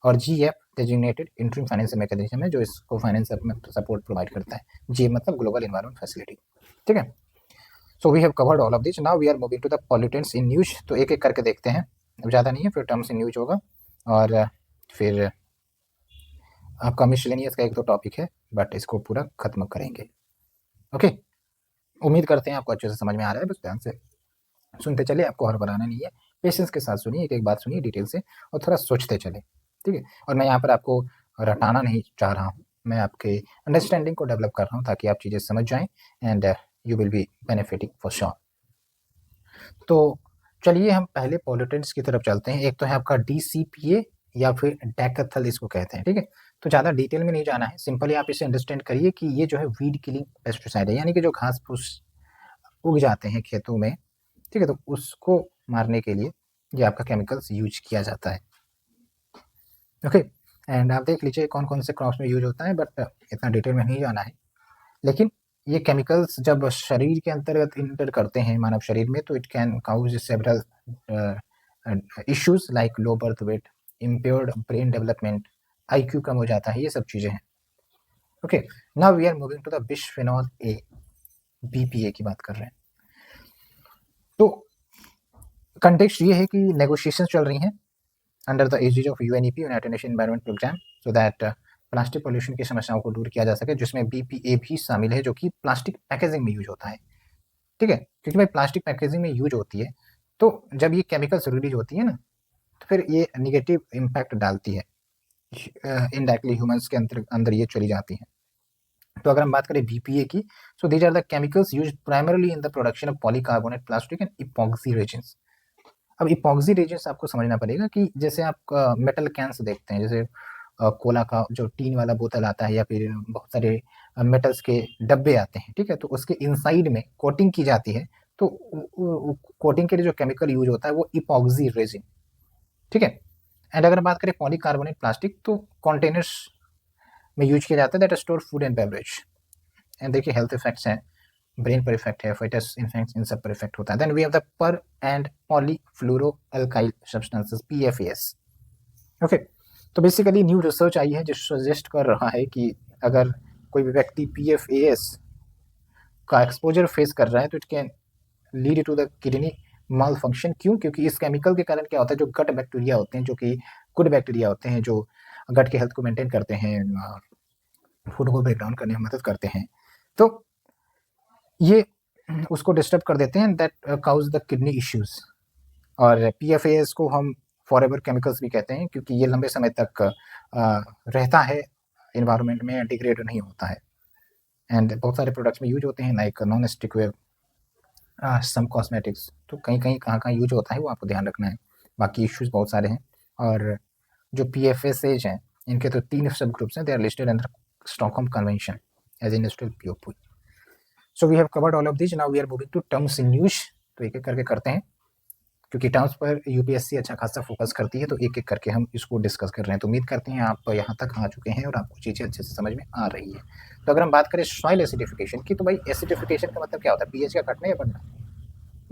A: और GF designated interim financial mechanism है जो इसको फाइनेंस में सपोर्ट प्रोवाइड करता है। जी मतलब ग्लोबल एनवायरमेंट फैसिलिटी, ठीक है। So we have covered all of this, now we are moving to the pollutants in use. तो एक एक करके देखते हैं, अब ज़्यादा नहीं है, फिर टर्म्स इन यूज होगा और फिर आपका मिसलेनियस का एक दो टॉपिक है, बट इसको पूरा खत्म करेंगे। ओके, उम्मीद करते हैं आपको अच्छे से समझ में आ रहा है, बस ध्यान से सुनते चले, आपको हड़बड़ाना नहीं है, पेशेंस के साथ सुनिए, एक एक बात सुनिए डिटेल से और थोड़ा सोचते चले, ठीक है। और मैं यहाँ पर आपको रटाना नहीं चाह रहा हूँ, मैं आपके अंडरस्टैंडिंग को डेवलप कर रहा हूँ ताकि आप चीज़ें समझ जाएं and you will be benefiting for sure. तो चलिए हम पहले पॉल्यूटेंट्स की तरफ चलते हैं। एक तो है आपका डीसीपीए या फिर डैकथल इसको कहते हैं, ठीक है। तो ज़्यादा डिटेल में नहीं जाना है, सिंपली आप इसे अंडरस्टैंड करिए कि ये जो है वीड किलिंग पेस्टिसाइड है, यानी कि जो घास फूस उग जाते हैं खेतों में, ठीक है, तो उसको मारने के लिए ये आपका केमिकल्स यूज किया जाता है। ओके, एंड आप देख लीजिए कौन कौन से क्रॉप्स में यूज होता है, बट इतना डिटेल में नहीं जाना है। लेकिन ये केमिकल्स जब शरीर के अंतर्गत इंटर करते हैं मानव शरीर में, तो it can cause several issues like low birth weight, impaired brain development, IQ कम हो जाता है, ये सब चीज़ें हैं। Okay, now we are moving to the bisphenol A, BPA की बात कर रहे हैं। तो कंटेक्स्ट ये है कि नेगोशिएशन चल रही हैं under the aegis of UNEP, United Nation environment programme, so that plastic pollution की समस्याओं को दूर किया जा सके, जिसमें बीपीए भी शामिल है जो कि प्लास्टिक पैकेजिंग में यूज होता है, ठीक है। क्योंकि भाई प्लास्टिक पैकेजिंग में यूज होती है, तो जब ये केमिकल्स रिलीज होती है ना, तो फिर ये निगेटिव इम्पैक्ट डालती है, इनडायरेक्टली ह्यूमंस के अंदर ये चली जाती है। तो अगर हम बात करें बीपीए की, so these are the chemicals used primarily in the production of polycarbonate plastic and epoxy resins. अब इपॉक्सी रेजिन्स आपको समझना पड़ेगा कि जैसे आप मेटल कैंस देखते हैं, जैसे कोला का जो टीन वाला बोतल आता है या फिर बहुत सारे मेटल्स के डब्बे आते हैं, ठीक है, तो उसके इनसाइड में कोटिंग की जाती है, तो कोटिंग के लिए जो केमिकल यूज होता है वो इपॉक्सी रेजिन, ठीक है। एंड अगर बात करें पॉलीकार्बोनेट प्लास्टिक, तो कंटेनर्स में यूज किया जाता है that store food and beverage. And देखिए हेल्थ इफेक्ट्स हैं, ब्रेन पर इफेक्ट है, फेटस इन्फेक्ट्स, इन सब पर इफेक्ट होता है। Then we have the per and polyfluoroalkyl substances, PFS. Okay, तो बेसिकली न्यू रिसर्च आई है जो सजेस्ट कर रहा है कि अगर कोई भी व्यक्ति पीएफएस का एक्सपोजर फेस कर रहा है तो it can lead to the kidney malfunction. क्यों? क्योंकि इस केमिकल के कारण क्या होता है, जो गट बैक्टीरिया होते हैं, जो कि गुड बैक्टीरिया होते हैं, जो गट के हेल्थ को मेंटेन करते हैं, फूड को ब्रेक डाउन करने में मदद करते हैं, तो ये उसको डिस्टर्ब कर देते हैं, that cause the kidney issues. और पीएफएस को हम फॉरएवर केमिकल्स भी कहते हैं क्योंकि ये लंबे समय तक रहता है इन्वायरमेंट में, डिग्रेड नहीं होता है। एंड बहुत सारे प्रोडक्ट्स में यूज होते हैं लाइक नॉन स्टिक वेव, सम कॉस्मेटिक्स। तो कहीं कहीं कहाँ यूज होता है वो आपको ध्यान रखना है, बाकी इश्यूज बहुत सारे हैं। और जो पीएफएस हैं इनके तो 3 सब ग्रुप्स हैं, they are listed under Stockholm convention as industrial POP. So we have covered all of this, now we are moving to terms in use. तो एक एक करके करते हैं क्योंकि टर्म्स पर यूपीएससी अच्छा खासा फोकस करती है, तो एक एक करके हम इसको डिस्कस कर रहे हैं। तो उम्मीद करते हैं आप यहाँ तक आ चुके हैं और आपको चीज़ें अच्छे से समझ में आ रही है। तो अगर हम बात करें सॉइल एसिडिफिकेशन की, तो भाई एसिडिफिकेशन का मतलब क्या होता है? पीएच का घटना या बढ़ना?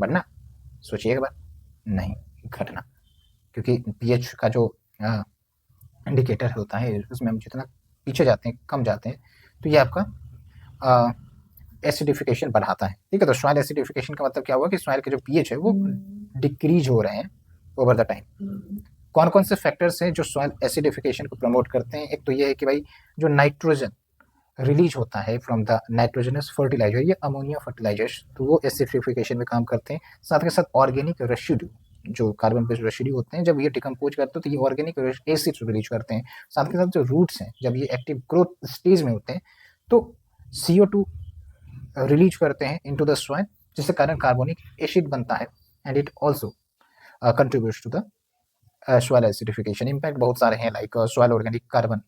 A: बढ़ना, सोचिए एक बार, नहीं, घटना। क्योंकि पीएच का जो इंडिकेटर होता है उसमें हम जितना पीछे जाते हैं, कम जाते हैं, तो ये आपका एसिडिफिकेशन बढ़ाता है, ठीक है। तो सॉइल एसिडिफिकेशन का मतलब क्या हुआ कि सॉइल के जो पीएच है वो डिक्रीज हो रहे हैं ओवर द टाइम। कौन कौन से फैक्टर्स हैं जो सॉइल एसिडिफिकेशन को प्रमोट करते हैं? एक तो ये है कि भाई जो नाइट्रोजन रिलीज होता है फ्रॉम द नाइट्रोजनस फर्टिलाइजर, ये अमोनिया फर्टिलाइजर्स, तो वो एसिडिफिकेशन में काम करते हैं। साथ के साथ ऑर्गेनिक रेसिड्यू, जो कार्बन बेस्ड रेसिड्यू होते हैं, जब ये डिकम्पोज करते हैं तो ये ऑर्गेनिक एसिड रिलीज करते हैं। साथ के साथ जो रूट्स हैं जब ये एक्टिव ग्रोथ स्टेज में होते हैं तो CO2 रिलीज करते हैं इनटू द सॉइल, जिसके कारण कार्बोनिक एसिड बनता है and it also contributes to the soil acidification. Impact बहुत सारे हैं like soil organic carbon,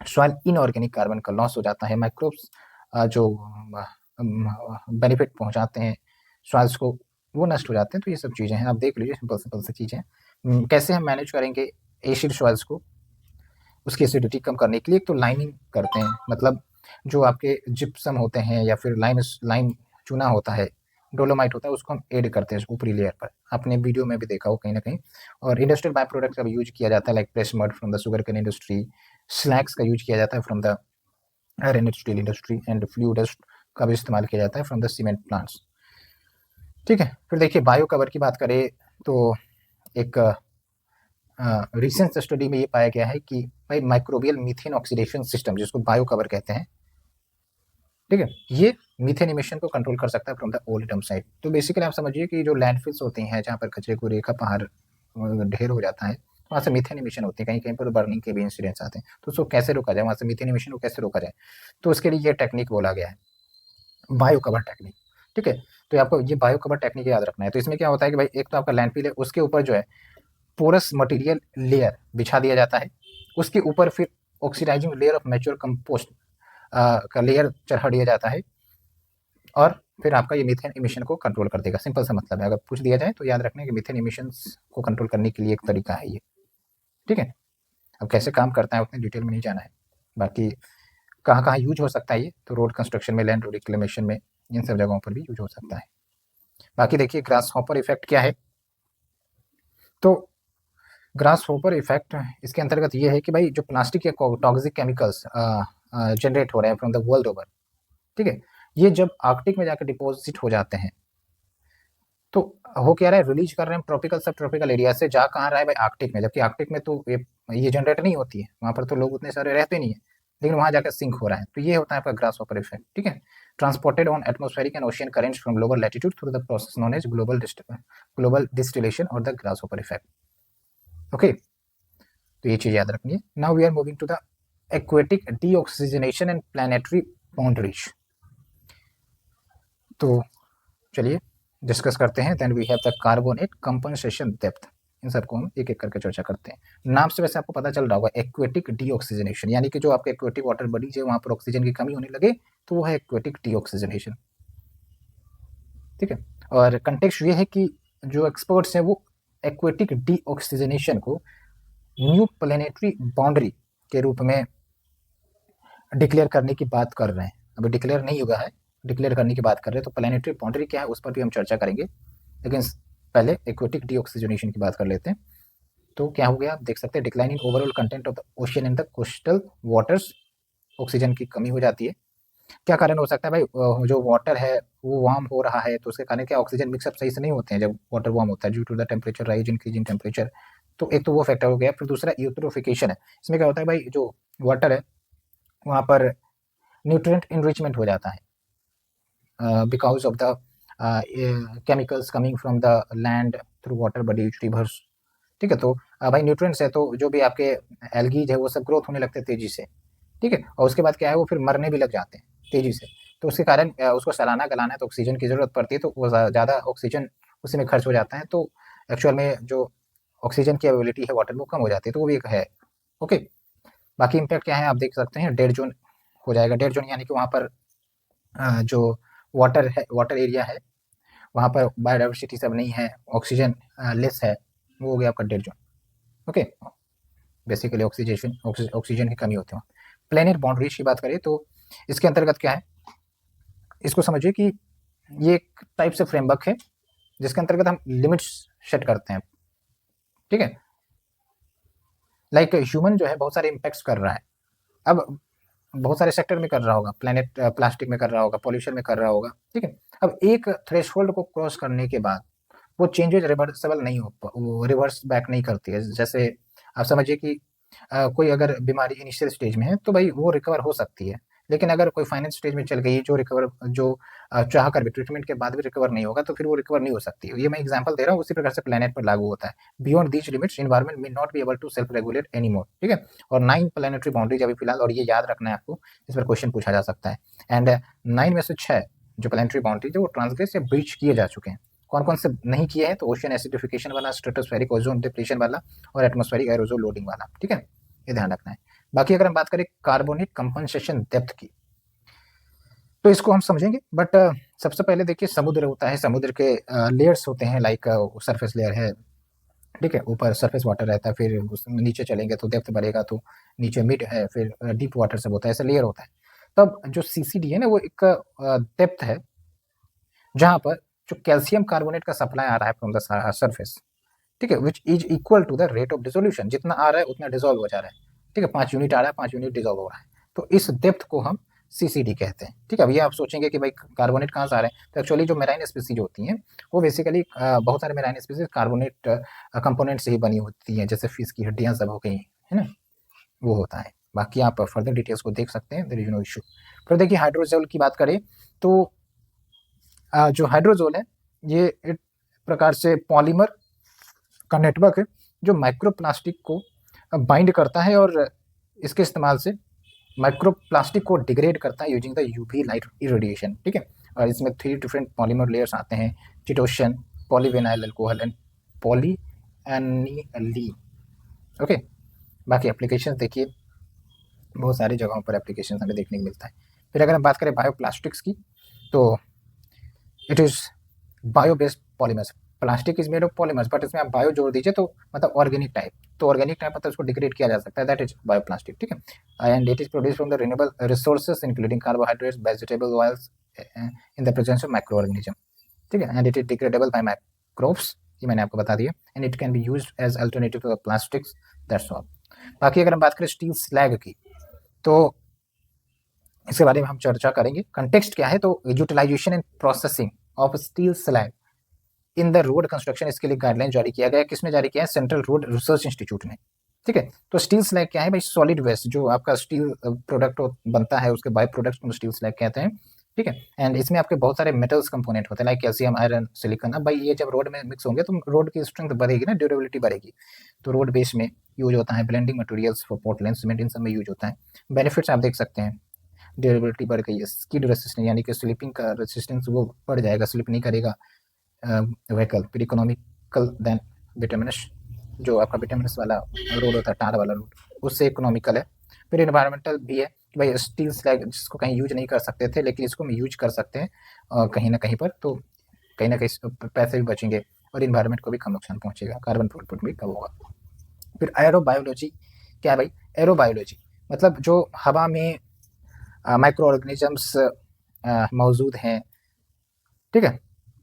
A: soil inorganic carbon का लॉस हो जाता है, माइक्रोब्स जो बेनिफिट पहुंचाते हैं सॉइल्स को वो नष्ट हो जाते हैं। तो ये सब चीज़ें हैं, आप देख लीजिए, सिंपल सिंपल सी चीज़ें। कैसे हम मैनेज करेंगे एसिड सॉइल्स को, उसकी एसिडिटी कम करने के लिए? एक तो लाइनिंग करते हैं, मतलब जो आपके जिप्सम होते हैं या फिर लाइम चूना होता है, डोलोमाइट होता है उसको हम ऐड करते हैं ऊपरी लेयर पर, आपने वीडियो में भी देखा हो कहीं ना कहीं। और इंडस्ट्रियल बाय प्रोडक्ट का भी यूज किया जाता है, like press mud from the sugar cane industry, slags का यूज किया जाता है from the iron and steel industry, and flue dust का भी इस्तेमाल किया जाता है फ्रॉम द सीमेंट प्लांट्स। ठीक है, फिर देखिए बायो कवर की बात करें तो एक रिसेंट स्टडी में ये पाया गया है कि भाई माइक्रोबियल मीथेन ऑक्सीडेशन सिस्टम, जिसको बायो कवर कहते हैं, ठीक है, ये मीथेन इमिशन को कंट्रोल कर सकता है from the old dump site. तो बेसिकली आप समझिए कि जो लैंडफिल्स होती हैं जहाँ पर कचरे कूड़े का पहाड़ ढेर हो जाता है, वहाँ से मीथेन इमिशन होती है, कहीं कहीं पर बर्निंग के भी इंसिडेंट्स आते हैं। तो उसको कैसे रोका जाए, वहाँ से मीथेन इमिशन को कैसे रोका जाए, तो उसके लिए ये टेक्निक बोला गया है, बायो कवर टेक्निक। ठीक है, तो आपको ये बायो कवर टेक्निक याद रखना है। तो इसमें क्या होता है कि भाई एक तो आपका लैंडफिल है, उसके ऊपर जो है पोरस मटेरियल लेयर बिछा दिया जाता है, उसके ऊपर फिर oxidising layer of mature compost का लेयर चढ़ा दिया जाता है, और फिर आपका ये मीथेन इमिशन को कंट्रोल कर देगा। सिंपल सा मतलब है, अगर पूछ दिया जाए तो याद रखना है कि मीथेन इमिशंस को कंट्रोल करने के लिए एक तरीका है ये। ठीक है, अब कैसे काम करता है उतनी डिटेल में नहीं जाना है, बाकी कहाँ कहाँ यूज हो सकता है ये, तो रोड कंस्ट्रक्शन में, लैंड रिक्लेमेशन में, इन सब जगहों पर भी यूज हो सकता है। बाकी देखिए ग्रास हॉपर इफेक्ट क्या है, तो ग्रास हॉपर इफेक्ट इसके अंतर्गत ये है कि भाई जो प्लास्टिक या टॉक्सिक केमिकल्स जनरेट हो रहे हैं फ्रॉम द वर्ल्ड ओवर, ठीक है, ये जब आर्कटिक में जाकर डिपॉजिट हो जाते हैं तो हो क्या रहा है, रिलीज कर रहे हैं ट्रॉपिकल सब ट्रॉपिकल एरिया से, जा कहाँ रहा है भाई, आर्कटिक में। जबकि आर्कटिक में तो ये जनरेट नहीं होती है, वहाँ पर तो लोग उतने सारे रहते नहीं है, लेकिन वहाँ जाकर सिंक हो रहा है। तो ये होता है आपका ग्रास हॉपर इफेक्ट। ठीक है, transported on atmospheric and ocean currents from lower latitude through the process known as global distillation और the grasshopper effect. Okay, तो ये चीज याद रखनी है। Now we are moving to the aquatic deoxygenation and planetary boundaries. तो चलिए discuss करते हैं। Then we have the carbonate compensation depth. इन सबको हम एक एक करके चर्चा करते हैं। नाम से वैसे आपको पता चल रहा होगा एक्वेटिक डीऑक्सीजनेशन, यानी कि जो आपके एक्वेटिक वाटर बॉडीज है वहां पर ऑक्सीजन की कमी होने लगे तो वो है एक्वेटिक डीऑक्सीजनेशन। ठीक है, और कंटेक्स्ट ये है कि जो एक्सपर्ट्स हैं वो एक्वेटिक डीऑक्सीजनेशन को न्यू प्लेनेटरी बाउंड्री के रूप में डिक्लेयर करने की बात कर रहे हैं। अभी डिक्लेयर नहीं हुआ है, डिक्लेयर करने की बात कर रहे हैं। तो प्लेनेटरी बाउंड्री क्या है उस पर भी हम चर्चा करेंगे, लेकिन पहले एक्वेटिक डीऑक्सीजनेशन की बात कर लेते हैं। तो क्या हो गया, आप देख सकते हैं declining overall content of the ocean in the coastal waters, oxygen की कमी हो जाती है। क्या कारण हो सकता है भाई, जो वाटर है वो वार्म हो रहा है तो उसके कारण क्या ऑक्सीजन मिक्सअप सही से नहीं होते हैं जब वाटर वार्म होता है, due to the temperature rise increase in temperature. तो एक तो वो फैक्टर हो गया। फिर दूसरा यूट्रोफिकेशन है। इसमें क्या होता है भाई, जो वाटर है वहाँ पर न्यूट्रिएंट इनरिचमेंट हो जाता है because of the chemicals coming from the land through water bodies reverse. ठीक है, तो भाई न्यूट्रिएंट्स है तो जो भी आपके एल्गीज है वो सब ग्रोथ होने लगते हैं तेजी से। ठीक है, और उसके बाद क्या है वो फिर मरने भी लग जाते हैं तेजी से। तो उसके कारण उसको सलाना गलाना है तो ऑक्सीजन की जरूरत पड़ती है, तो वो ज़्यादा ऑक्सीजन उसी में खर्च हो जाता है, तो एक्चुअल में जो ऑक्सीजन की अवेलेबिलिटी है वाटर में वो कम हो जाती है। तो वो भी एक है। ओके, बाकी इम्पैक्ट क्या है आप देख सकते हैं, डेड जोन हो जाएगा। डेड जोन यानी कि वहाँ पर जो वाटर है, वाटर एरिया है, वहाँ पर बायोडाइवर्सिटी सब नहीं है, ऑक्सीजन लेस है, वो हो गया आपका dead zone. Okay, basically oxygen की कमी होती है। प्लेनेट बाउंड्रीज की बात करें तो इसके अंतर्गत क्या है, इसको समझिए कि ये एक टाइप से फ्रेमवर्क है जिसके अंतर्गत हम लिमिट्स सेट करते हैं। ठीक है, लाइक ह्यूमन जो है बहुत सारे इम्पैक्ट्स कर रहा है, अब बहुत सारे सेक्टर में कर रहा होगा, प्लेनेट प्लास्टिक में कर रहा होगा, पॉल्यूशन में कर रहा होगा। ठीक है, अब एक थ्रेशोल्ड को क्रॉस करने के बाद वो चेंजेज रिवर्सेबल नहीं हो, वो रिवर्स बैक नहीं करती है। जैसे आप समझिए कि कोई अगर बीमारी इनिशियल स्टेज में है तो भाई वो रिकवर हो सकती है, लेकिन अगर कोई फाइनल स्टेज में चल गई जो चाह कर भी ट्रीटमेंट के बाद भी रिकवर नहीं होगा तो फिर वो रिकवर नहीं हो सकती। ये मैं एग्जांपल दे रहा हूँ, उसी प्रकार से प्लेनेट पर लागू होता है। Beyond these limits environment may not be able to self regulate any more. ठीक है, और 9 प्लेनेटरी बाउंड्रीज अभी फिलहाल, और ये याद रखना है आपको, इस पर क्वेश्चन पूछा जा सकता है। एंड 9 में से 6 जो प्लेनेटरी बाउंड्रीज है वो ट्रांसग्रेस या ब्रीच किए जा चुके हैं। कौन कौन से नहीं किए हैं, तो ओशियन एसिडिफिकेशन वाला, स्ट्रेटोस्फेरिक ओजोन डिप्लीशन वाला, और एटमॉस्फेरिक एरोजोल लोडिंग वाला। ठीक है, ये ध्यान रखना है। बाकी अगर हम बात करें कार्बोनेट कंपनसेशन डेप्थ की, तो इसको हम समझेंगे, बट सबसे पहले देखिए समुद्र होता है, समुद्र के लेयर्स होते हैं, लाइक सरफेस लेयर है, ठीक है, ऊपर सरफेस वाटर रहता है, फिर नीचे चलेंगे तो डेप्थ बढ़ेगा, तो नीचे मिड है, फिर डीप वाटर सब होता है, ऐसा लेयर होता है। तब जो सीसीडी है ना वो एक डेप्थ है जहाँ पर जो कैल्शियम कार्बोनेट का सप्लाई आ रहा है फ्रॉम द सरफेस, ठीक है, which is equal to the rate of dissolution, जितना आ रहा है उतना डिजोल्व हो जा रहा है, ठीक है, 5 यूनिट आ रहा है 5 यूनिट डिजोल्व हो रहा है, तो इस डेप्थ को हम CCD कहते हैं, ठीक है। अब ये आप सोचेंगे कि भाई कार्बोनेट कहाँ से आ रहे हैं, तो एक्चुअली जो मेराइन स्पीसीज होती हैं वो बेसिकली बहुत सारे मेराइन स्पीसीज कार्बोनेट कंपोनेंट से ही बनी होती हैं, जैसे फिश की हड्डियाँ सब हो गई, है ना, वो होता है। बाकी आप फर्दर डिटेल्स को देख सकते हैं, देयर इज नो इशू। फिर देखिए हाइड्रोजोल की बात करें तो जो हाइड्रोजोल है ये एक प्रकार से पॉलीमर का नेटवर्क है जो माइक्रोप्लास्टिक को बाइंड करता है और इसके इस्तेमाल से माइक्रोप्लास्टिक को डिग्रेड करता है using the UV light irradiation, ठीक है। और इसमें 3 डिफरेंट पॉलीमर लेयर्स आते हैं, चिटोशन, पॉलीविनाइल अल्कोहल एंड पॉलीएनिलीन, ओके। बाकी एप्लीकेशन देखिए बहुत सारी जगहों पर एप्लीकेशन हमें देखने को मिलता है। फिर अगर हम बात करें बायोप्लास्टिक्स की तो it is bio based polymers, plastic is made of polymers, but इसमें आप बायो जोड़ दीजिए तो मतलब ऑर्गेनिक टाइप, तो ऑर्गेनिक टाइप मतलब उसको डिग्रेड किया जा सकता है, दैट इज बायोप्लास्टिक, ठीक है। And it is produce from the renewable resources including carbohydrates, vegetable oils in the presence of micro organism, ठीक है। And it is degradable by microbes, ये मैंने आपको बता दिया, and it can be used as alternative to the plastics, that's all. बाकी अगर हम बात करें स्टील स्लैग की तो इसके बारे में हम चर्चा करेंगे। कंटेक्स्ट क्या है तो utilisation and processing of steel slag in the road construction, इसके लिए गाइडलाइन जारी किया गया है। किसने जारी किया है? सेंट्रल रोड रिसर्च इंस्टीट्यूट ने, ठीक है। तो स्टील स्लैग क्या है भाई? सॉलिड वेस्ट जो आपका स्टील प्रोडक्ट बनता है उसके बाय प्रोडक्ट्स को स्टील स्लैग कहते हैं, ठीक है। एंड इसमें आपके बहुत सारे मेटल्स कंपोनेंट होते हैं लाइक कैल्शियम, आयरन, सिलिकॉन। अब भाई ये जब रोड में मिक्स होंगे तो रोड की स्ट्रेंथ बढ़ेगी ना, ड्यूरेबिलिटी बढ़ेगी, तो रोड बेस में यूज होता है। Blending materials for Portland cement इन सब में यूज होता है। बेनिफिट्स आप देख सकते हैं, ड्यूरेबिलिटी बढ़ गई है, स्किड रेसिस्टेंस यानी कि स्लिपिंग का रेसिस्टेंस वो बढ़ जाएगा, स्लिप नहीं करेगा व्हीकल। फिर इकोनॉमिकल देन बिटुमिनस, जो आपका बिटुमिनस वाला रोड होता है, टार वाला रोड, उससे इकोनॉमिकल है। फिर इन्वायरमेंटल भी है कि भाई स्टील स्लैग जिसको कहीं यूज नहीं कर सकते थे लेकिन इसको हम यूज कर सकते हैं कहीं ना कहीं पर, तो कहीं ना कहीं पैसे भी बचेंगे और इन्वायरमेंट को भी कम नुकसान पहुंचेगा, कार्बन फुटप्रिंट भी कम होगा। फिर एरोबायोलॉजी क्या है भाई? एरोबायोलॉजी मतलब जो हवा में माइक्रो ऑर्गेनिजम्स मौजूद हैं, ठीक है,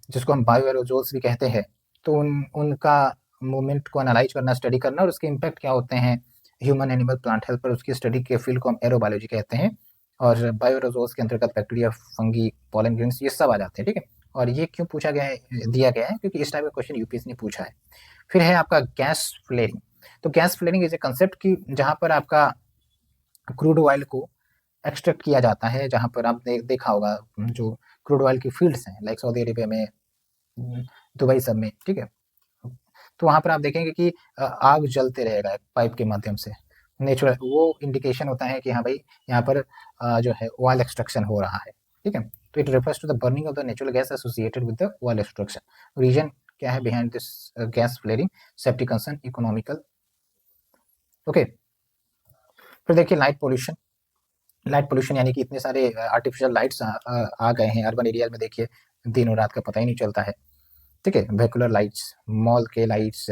A: जिसको हम बायो एरोजोल्स भी कहते हैं, तो उनका मूवमेंट को एनालाइज करना, स्टडी करना और उसके इम्पैक्ट क्या होते हैं ह्यूमन, एनिमल, प्लांट हेल्थ पर, उसकी स्टडी के फील्ड को हम एरोबायोलॉजी कहते हैं। और बायो एरोजोल्स के अंतर्गत बैक्टीरिया, फंगी, पॉलन ग्रेन्स ये सब आ जाते हैं, ठीक है। और ये क्यों पूछा गया है, दिया गया है क्योंकि इस टाइप का क्वेश्चन यूपीएससी ने पूछा है। फिर है आपका गैस फ्लेरिंग। तो gas flaring is a concept की जहाँ पर आपका क्रूड ऑयल को एक्सट्रैक्ट किया जाता है, जहाँ पर आप देखा होगा जो क्रूड ऑयल की फील्ड्स हैं लाइक सऊदी अरेबिया में, दुबई सब में, ठीक है, तो वहाँ पर आप देखेंगे कि आग जलते रहेगा पाइप के माध्यम से, नेचुरल, वो इंडिकेशन होता है कि हाँ भाई यहाँ पर जो है ऑयल एक्सट्रैक्शन हो रहा है, ठीक है। तो it refers to the burning of the natural gas associated with the oil extraction. Reason क्या है behind this gas flaring? Safety concern, economical, okay. फिर देखिए लाइट पोल्यूशन। लाइट पोल्यूशन यानी कि इतने सारे आर्टिफिशियल लाइट्स आ गए हैं अर्बन एरिया में, देखिए दिन और रात का पता ही नहीं चलता है, ठीक है। वेहिकुलर लाइट्स, मॉल के लाइट्स,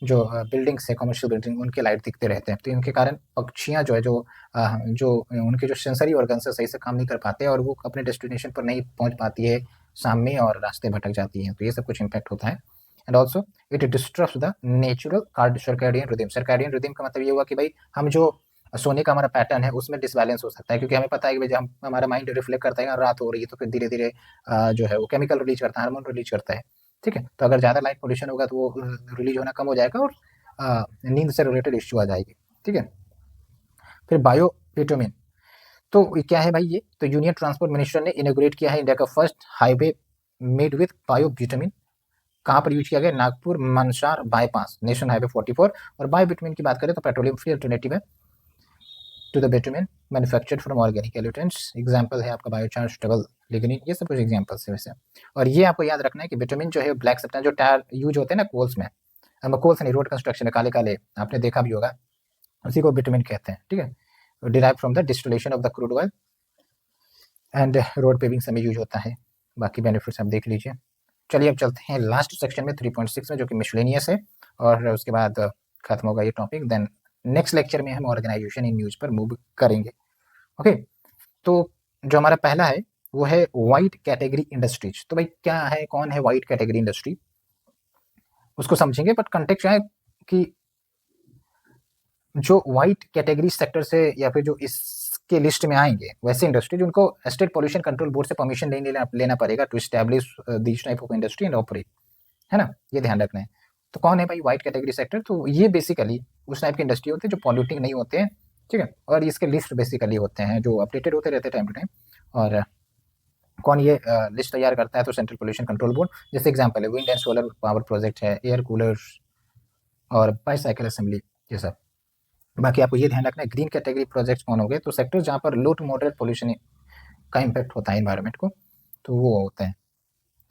A: जो बिल्डिंग्स है, कमर्शियल बिल्डिंग, उनके लाइट दिखते रहते हैं, तो इनके कारण पक्षियाँ जो है जो उनके जो सेंसरी ऑर्गन्स है सही से काम नहीं कर पाते और वो अपने डेस्टिनेशन पर नहीं पहुंच पाती है शाम में और रास्ते भटक जाती हैं, तो ये सब कुछ इम्पैक्ट होता है। And also it disturbs the natural circadian rhythm. Circadian rhythm का मतलब ये हुआ कि भाई हम जो सोने का हमारा पैटर्न है उसमें डिसबैलेंस हो सकता है, क्योंकि हमें पता है कि भाई जब हमारा माइंड रिफ्लेक्ट करता है रात हो रही है तो फिर धीरे धीरे जो है वो केमिकल रिलीज करता है, हार्मोन रिलीज करता है, ठीक है। तो अगर ज़्यादा लाइट पोल्यूशन होगा तो वो रिलीज होना कम हो जाएगा और नींद से रिलेटेड इश्यू आ जाएगी, ठीक है। फिर बायो बिटुमिन, तो क्या है भाई ये? तो यूनियन ट्रांसपोर्ट मिनिस्टर ने इनोग्रेट किया है इंडिया का first highway made with bio bitumen. कहाँ पर यूज किया गया? Nagpur Mansar bypass, national highway 44। और बायो बिटुमिन की बात करें तो पेट्रोलियम फ्री अल्टरनेटिव है to the bitumen manufactured from organic pollutants. Example है आपका बायोचार, डबल लिग्निन, ये सब कुछ एग्जांपल्स है वैसे। और ये आपको याद रखना है कि बिटुमिन जो है ब्लैक सब्सटेंस जो टायर यूज होते हैं ना कोल्स में, कोल्स नहीं, रोड कंस्ट्रक्शन में काले काले आपने देखा भी होगा, उसी को बिटुमिन कहते हैं, ठीक है। Derive from the distillation of the crude oil and road paving समय यूज होता है। बाकी बेनिफिट्स आप देख लीजिए। चलिए अब चलते हैं लास्ट सेक्शन में 3.6 में, जो कि मिसलेनियस है, और उसके बाद खत्म होगा ये टॉपिक। देन नेक्स्ट लेक्चर में हम ऑर्गेनाइजेशन इन न्यूज पर मूव करेंगे, ओके। तो जो हमारा पहला है वो है वाइट कैटेगरी इंडस्ट्रीज। तो भाई क्या है, कौन है वाइट कैटेगरी इंडस्ट्री, उसको समझेंगे। बट कंटेक्स्ट क्या है कि जो वाइट कैटेगरी सेक्टर से या फिर जो इसके लिस्ट में आएंगे वैसे इंडस्ट्री जिनको स्टेट पोल्यूशन कंट्रोल बोर्ड से परमिशन लेना पड़ेगा to establish this type of industry and operate, है ना, ये ध्यान रखना है। तो कौन है भाई वाइट कैटेगरी सेक्टर, तो ये बेसिकली उस टाइप की इंडस्ट्री होते हैं जो पॉल्यूटिंग नहीं होते हैं, ठीक है, और इसके लिस्ट बेसिकली होते हैं जो अपडेटेड होते रहते हैं टाइम टू टाइम। और कौन ये लिस्ट तैयार करता है, तो सेंट्रल पोल्यूशन कंट्रोल बोर्ड। जैसे एग्जांपल है wind and solar power project है, एयर कूलर्स और बाईसाइकिल असेंबली, ये सब। बाकी आपको ये ध्यान रखना है ग्रीन कैटेगरी प्रोजेक्ट्स कौन हो गए, तो सेक्टर जहाँ पर लो टू मॉडरेट पोल्यूशन का इम्पैक्ट होता है इन्वायरमेंट को, तो वो होते हैं,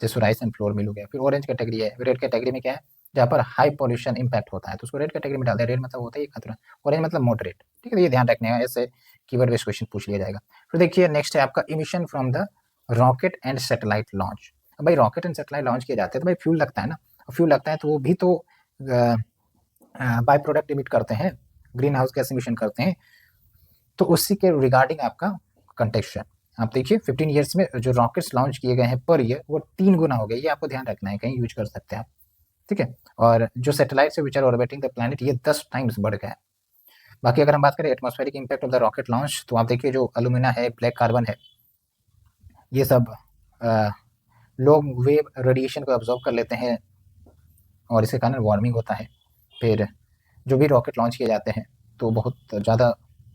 A: जैसे राइस एंड फ्लोर मिल हो गया। फिर ऑरेंज कैटेगरी है, रेड कैटेगरी में क्या है, जहाँ पर हाई पॉल्यूशन इम्पैक्ट होता है तो उसको रेड कैटेगरी में डालते हैं। रेड मतलब होता है खतरा, ऑरेंज मतलब मॉडरेट, ठीक है, ये ध्यान रखने का, ऐसे कीवर्ड बेस्ड क्वेश्चन पूछ लिया जाएगा। फिर देखिए नेक्स्ट है आपका emission from the rocket and satellite launch. अब भाई रॉकेट एंड सैटेलाइट लॉन्च किए जाते हैं तो भाई फ्यूल लगता है ना, फ्यूल लगता है तो वो भी तो बाय प्रोडक्ट इमिट करते हैं, ग्रीन हाउस गैस इमिशन करते हैं, तो उसी के रिगार्डिंग आपका कंटेक्स्ट है। आप देखिए 15 ईयर्स में जो रॉकेट्स लॉन्च किए गए हैं पर ईयर वो 3 गुना हो गए, ये आपको ध्यान रखना है, कहीं यूज कर सकते हैं आप, ठीक है। और जो सैटेलाइट से which are orbiting the planet ये 10 टाइम्स बढ़ गया है। बाकी अगर हम बात करें atmospheric impact of the rocket launch, तो आप देखिए जो अलुमिना है, ब्लैक कार्बन है, ये सब लॉन्ग वेव रेडिएशन को ऑब्जॉर्व कर लेते हैं और इसके कारण वार्मिंग होता है। फिर जो भी रॉकेट लॉन्च किए जाते हैं तो बहुत ज़्यादा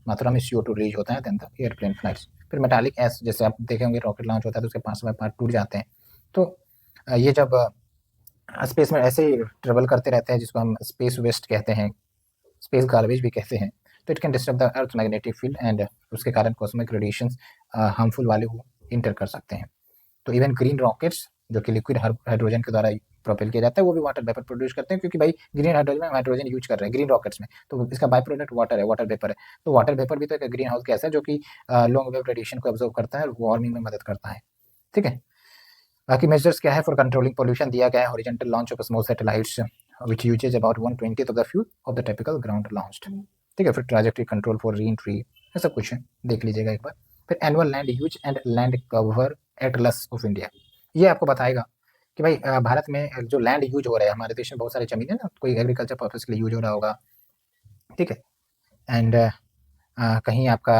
A: मात्रा में CO2 रिलीज होता है देन द एयरप्लेन फ्लाइट्स। फिर मेटालिक एस, जैसे आप देखे होंगे रॉकेट लॉन्च होता है तो उसके 5 पार्ट टूट जाते हैं, तो ये जब स्पेस में ऐसे ही ट्रेवल करते रहते हैं जिसको हम स्पेस वेस्ट कहते हैं, स्पेस गार्बेज भी कहते हैं, तो it can disturb the earth magnetic field and उसके कारण कॉस्मिक रेडिएशन हार्मफुल वाले को इंटर कर सकते हैं। तो इवन ग्रीन रॉकेट्स जो कि लिक्विड हाइड्रोजन के द्वारा प्रोपेल किया जाता है वो भी वाटर वेपर प्रोड्यूस करते हैं, क्योंकि भाई ग्रीन हाइड्रोजन में हाइड्रोजन यूज कर रहे हैं ग्रीन रॉकेट्स में, तो इसका बाय प्रोडक्ट वाटर है, वाटर वेपर है। तो वाटर वेपर भी तो एक ग्रीन हाउस गैस है जो कि लॉन्ग वेव रेडिएशन को ऑब्जर्व करता है और वार्मिंग में मदद करता है, ठीक है। बाकी मेजर्स क्या है फॉर कंट्रोलिंग पोल्यूशन दिया गया है, horizontal launch of small satellites which uses about 1/20 of the fuel of the typical ground launched, ठीक है। फिर trajectory control for re entry, ये सब कुछ है, देख लीजिएगा एक बार। फिर annual land use and land cover Atlas of India, ये आपको बताएगा कि भाई भारत में जो लैंड यूज हो रहा है, हमारे देश में बहुत सारी जमीन है ना, कोई एग्रीकल्चर पर्पज के लिए यूज हो रहा होगा, ठीक है, एंड कहीं आपका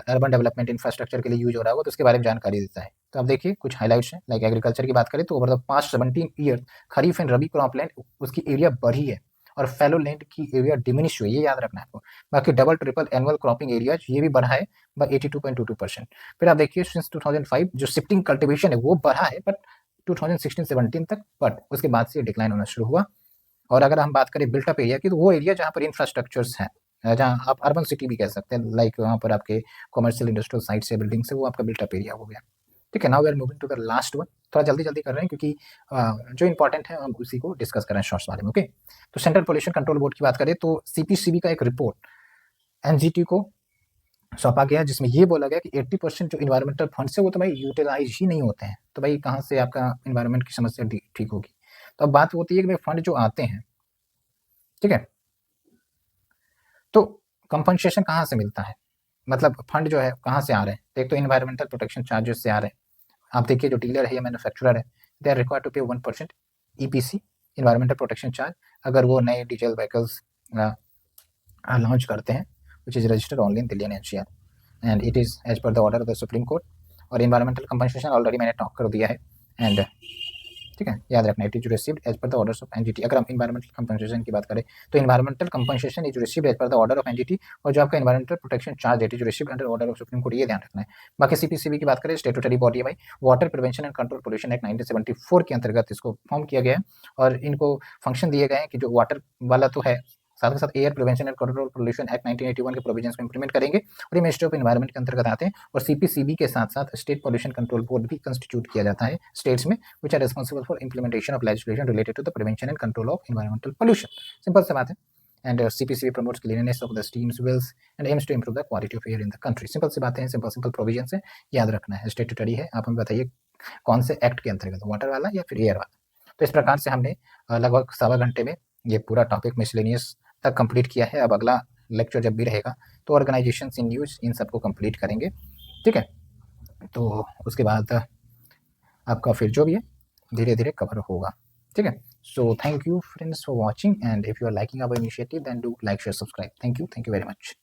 A: अर्बन डेवलपमेंट इंफ्रास्ट्रक्चर के लिए यूज हो रहा होगा, तो उसके बारे में जानकारी देता है। तो आप देखिए कुछ हाइलाइट्स हैं, लाइक एग्रीकल्चर की बात करें तो over the past 17 year kharif and rabi crop land उसकी एरिया बढ़ी है और फैलो लैंड की एरिया डिमिनिश हुई है, ये याद रखना है आपको। बाकी double triple annual cropping area ये भी बढ़ा है बाय 82.22%। फिर आप देखिए सिंस 2005 जो शिफ्टिंग कल्टिवेशन है वो बढ़ा है, बट 2016-17 तक, बट उसके बाद से डिक्लाइन होना शुरू हुआ। और अगर हम बात करें बिल्टअप एरिया की, तो वो एरिया जहाँ पर इंफ्रास्ट्रक्चर्स हैं, जहाँ आप अर्बन सिटी भी कह सकते हैं, लाइक वहाँ पर आपके कमर्शियल इंडस्ट्रियल साइट से बिल्डिंग से, वो आपका बिल्टअप एरिया हो गया, ठीक है। Now we are moving to the last one, थोड़ा जल्दी जल्दी कर रहे हैं क्योंकि जो इंपॉर्टेंट है हम उसी को डिस्कस कर रहे हैं शॉर्ट्स वाले में, ओके। तो सेंट्रल पोल्यूशन कंट्रोल बोर्ड की बात करें तो CPCB का एक रिपोर्ट NGT को सौंपा गया जिसमें ये बोला गया कि 80% जो इन्वायरमेंटल फंड्स है वो तो भाई यूटिलाइज ही नहीं होते हैं, तो भाई कहाँ से आपका इन्वायरमेंट की समस्या ठीक होगी। तो अब बात होती है कि भाई फंड जो आते हैं, ठीक है, तो कंपनसेशन कहाँ से मिलता है, मतलब फंड जो है कहाँ से आ रहे हैं, एक तो इन्वायरमेंटल प्रोटेक्शन चार्जेस से आ रहे हैं। आप देखिए जो डीलर है या मैन्युफैक्चरर है, दे आर रिक्वायर्ड टू पे 1% EPC, इन्वायरमेंटल प्रोटेक्शन चार्ज, अगर वो नए डीजल व्हीकल्स लॉन्च करते हैं, which is registered only in Delhi and NCR, and it is as per the order of the Supreme Court. और इन्वायरमेंटल कंपनसेशन ऑलरेडी मैंने talk कर दिया है, एंड ठीक है, याद रखना it is received as per the orders of NGT। अगर हम इन्वायरमेंटल कंपनसेशन की बात करें तो environmental compensation is received as per the order of NGT, और जो आपका environmental protection charge it is received under order of supreme court, ये ध्यान रखना है। बाकी CPCB की बात करें स्टेटूटरी बॉडी है भाई, water prevention and control pollution act 1974 के अंतर्गत इसको फॉर्म किया गया है, और इनको फंक्शन दिए गए हैं कि जो वाटर वाला तो है, साथ ही साथ air prevention and control pollution act 1981 के प्रोविजंस को इंप्लीमेंट करेंगे, और ये मिनिस्ट्री ऑफ एनवायरमेंट के अंतर्गत आते हैं। और CPCB के साथ साथ स्टेट पोल्यूशन कंट्रोल बोर्ड भी कंस्टिट्यूट किया जाता है स्टेट्स में, which are responsible for implementation of legislation related to the prevention and control of environmental pollution. Simple सी बात है। And CPCB promotes cleanness of the streams, wells and aims to improve the quality of air in the country. Simple सी बातें हैं, simple provision है, याद रखना है। स्टेटूटरी है, आप हमें बताइए कौन से एक्ट के अंतर्गत, वाटर वाला या फिर एयर वाला। तो इस प्रकार से हमने लगभग 1.25 घंटे में ये पूरा टॉपिक मिसलेनियस तक कंप्लीट किया है। अब अगला लेक्चर जब भी रहेगा तो ऑर्गेनाइजेशन इन न्यूज इन सबको कंप्लीट करेंगे, ठीक है। तो उसके बाद आपका फिर जो भी है धीरे धीरे कवर होगा, ठीक है। So thank you friends for watching, and if you are liking our initiative then do like share subscribe. Thank you very much.